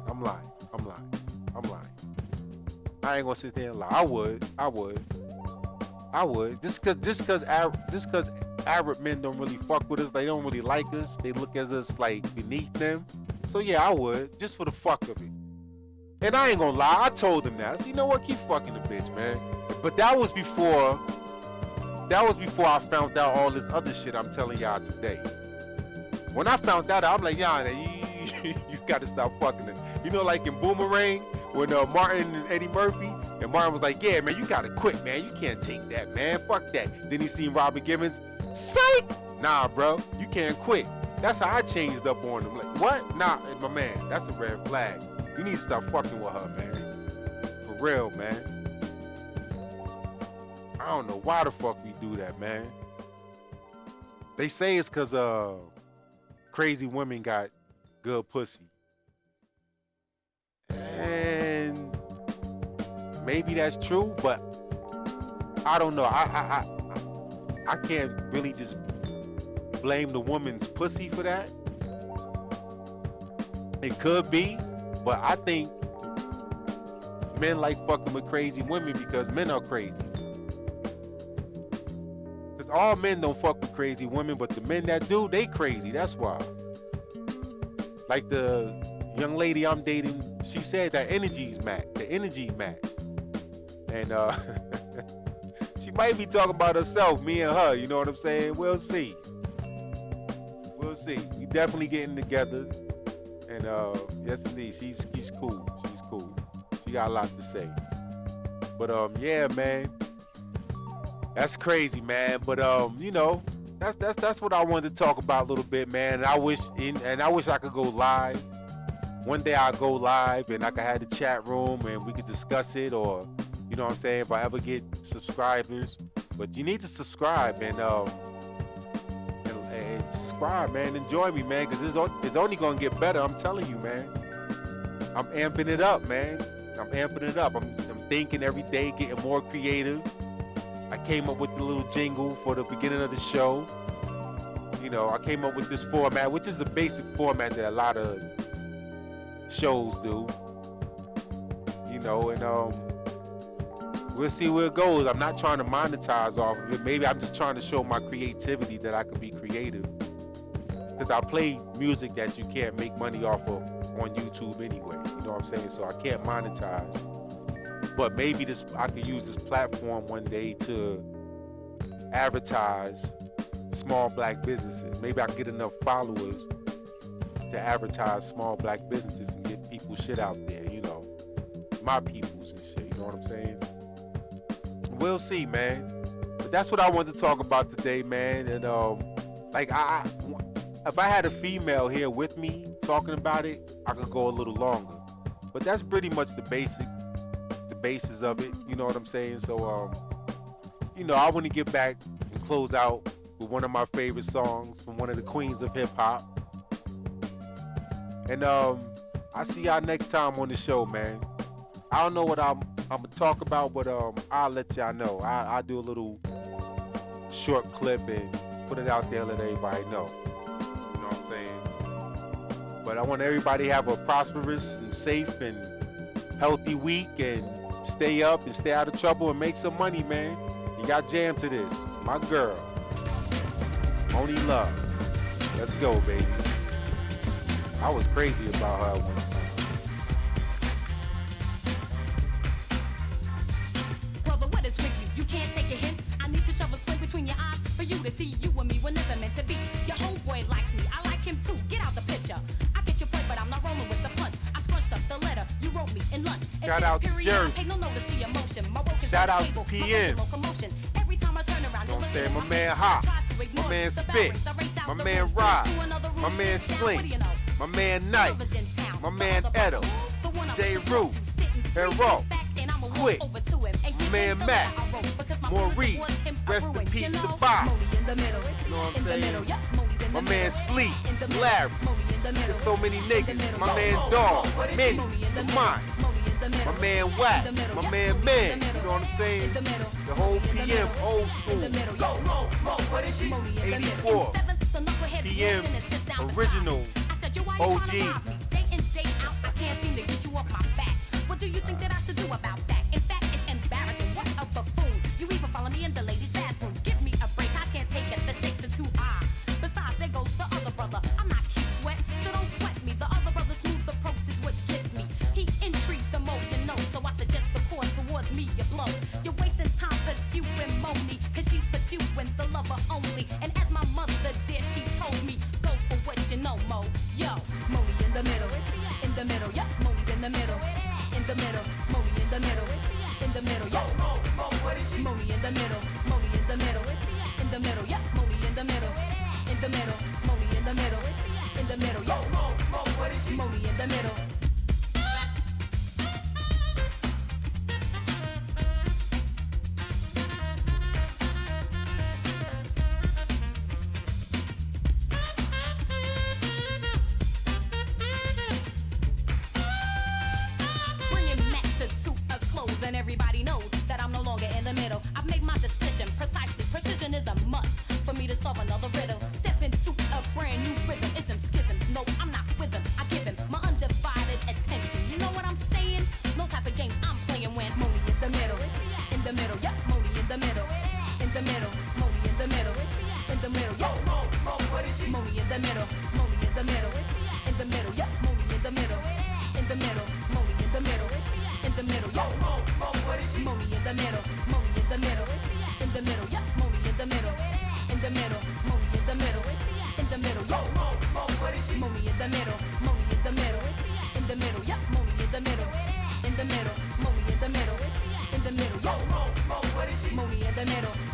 I ain't gonna sit there and lie. I would. Just cause Arab men don't really fuck with us. They don't really like us. They look at us like beneath them. So yeah, I would, just for the fuck of it. And I ain't gonna lie, I told him that. I said, you know what? Keep fucking the bitch, man. But that was before I found out all this other shit I'm telling y'all today. When I found that out, I'm like, y'all, you gotta stop fucking it. You know, like in Boomerang, when Martin and Eddie Murphy, and Martin was like, yeah, man, you gotta quit, man. You can't take that, man. Fuck that. Then he seen Robin Givens. Psych! Nah, bro, you can't quit. That's how I changed up on him. Like, what? Nah, my man, that's a red flag. You need to stop fucking with her, man. For real, man. I don't know why the fuck we do that, man. They say it's because crazy women got good pussy. And maybe that's true, but I don't know. I can't really just blame the woman's pussy for that. It could be, but I think men like fucking with crazy women because men are crazy. Because all men don't fuck with crazy women, but the men that do, they crazy. That's why. Like the young lady I'm dating, she said that energies match. The energy match. And she might be talking about herself, me and her. You know what I'm saying? We'll see. We'll see. We definitely getting together. And yes, indeed, she's cool. She's cool. She got a lot to say. But yeah, man, that's crazy, man. But you know, that's what I wanted to talk about a little bit, man. And I wish I could go live. One day I'll go live and I could have the chat room and we could discuss it, or you know what I'm saying, if I ever get subscribers. But you need to subscribe and subscribe, man. Enjoy me, man, because it's only gonna get better. I'm telling you, man. I'm amping it up, man. I'm thinking every day, getting more creative. I came up with the little jingle for the beginning of the show. You know, I came up with this format, which is a basic format that a lot of shows do. You know, and we'll see where it goes. I'm not trying to monetize off of it. Maybe I'm just trying to show my creativity, that I could be creative. Because I play music that you can't make money off of on YouTube anyway. You know what I'm saying? So I can't monetize. But maybe I could use this platform one day to advertise small black businesses. Maybe I can get enough followers to advertise small black businesses and get people shit out there, you know. My peoples and shit, you know what I'm saying? We'll see, man. But that's what I wanted to talk about today, man. And like if I had a female here with me talking about it, I could go a little longer. But that's pretty much the basis of it, you know what I'm saying? So you know, I want to get back and close out with one of my favorite songs from one of the queens of hip hop. And I'll see y'all next time on the show, man. I don't know what I'm gonna talk about, but I'll let y'all know. I'll do a little short clip and put it out there, let everybody know. You know what I'm saying? But I want everybody to have a prosperous and safe and healthy week, and stay up and stay out of trouble and make some money, man. You got jammed to this. My girl. Only love. Let's go, baby. I was crazy about her one time. Brother, what is with you? You can't take a hint. I need to shove a split between your eyes for you to see you and me were never meant to be. Your homeboy likes me. I like him too. Get out the picture. I get your point, but I'm not rolling with the punch. I scrunched up the letter you wrote me in lunch. Shout out to Jersey. Ain't no notice to your Shout out to PM. You know what I'm saying? My man Hop, my man Spit, my man Rod, my man Slink, my man Nice, my man Edo, J. Root, Hero, Quick, my man Matt, Maurice, rest in peace to Bob. You know what I'm saying? My man Sleep, Larry, there's so many niggas. My man Dog, Minnie, Lamont, my man Wack, my man Man, you know what I'm saying? The whole PM old school. 84, PM original OG. What do you think that I should do about that? In fact, it's embarrassing. What a buffoon. You even follow me in the ladies' bathroom. Give me a break. I can't take it. The stakes are too high. Besides, there goes the other brother. I'm not Keith Sweat, so don't sweat me. The other brother's smooth approach is what gets me. He intrigues the more you know, so I suggest the course towards me you blow. You're wasting time pursuing Moni, cause she's pursuing the lover only. And as my mother did, she told me, go for what you know, Mo. Yo, Moni in the middle. In the middle, yeah, Moni's in the middle. In the middle, Moni in the middle. In the middle, yeah, Moni in the middle. Moni in the middle. In the middle, yeah, Moni in the middle. In the middle, Moni in the middle. In the middle, yeah, Moni in the middle. And everybody knows that I'm no longer in the middle. I've made my decision precisely. Precision is a must for me to solve another riddle. Step into a brand new rhythm. Ism, schisms. No, I'm not with him. I give him my undivided attention. You know what I'm saying? No type of games I'm playing when Moni in the middle. In the middle, yeah, Moni in the middle. In the middle, Moni in the middle. In the middle, yeah, Moni in the middle. Moni in the middle. In the middle, yeah, Moni in the middle. In the middle, Moni in the middle. In the middle, yeah, Moni in the middle. Moni in the middle. In the middle, yeah, Moni in the middle. In the middle, Moni in the middle. In the middle, yeah, Moni in the middle. Moni in the middle. In the middle, yeah, Moni in the middle. In the middle, Moni in the middle. In the middle, yeah, Moni in the middle.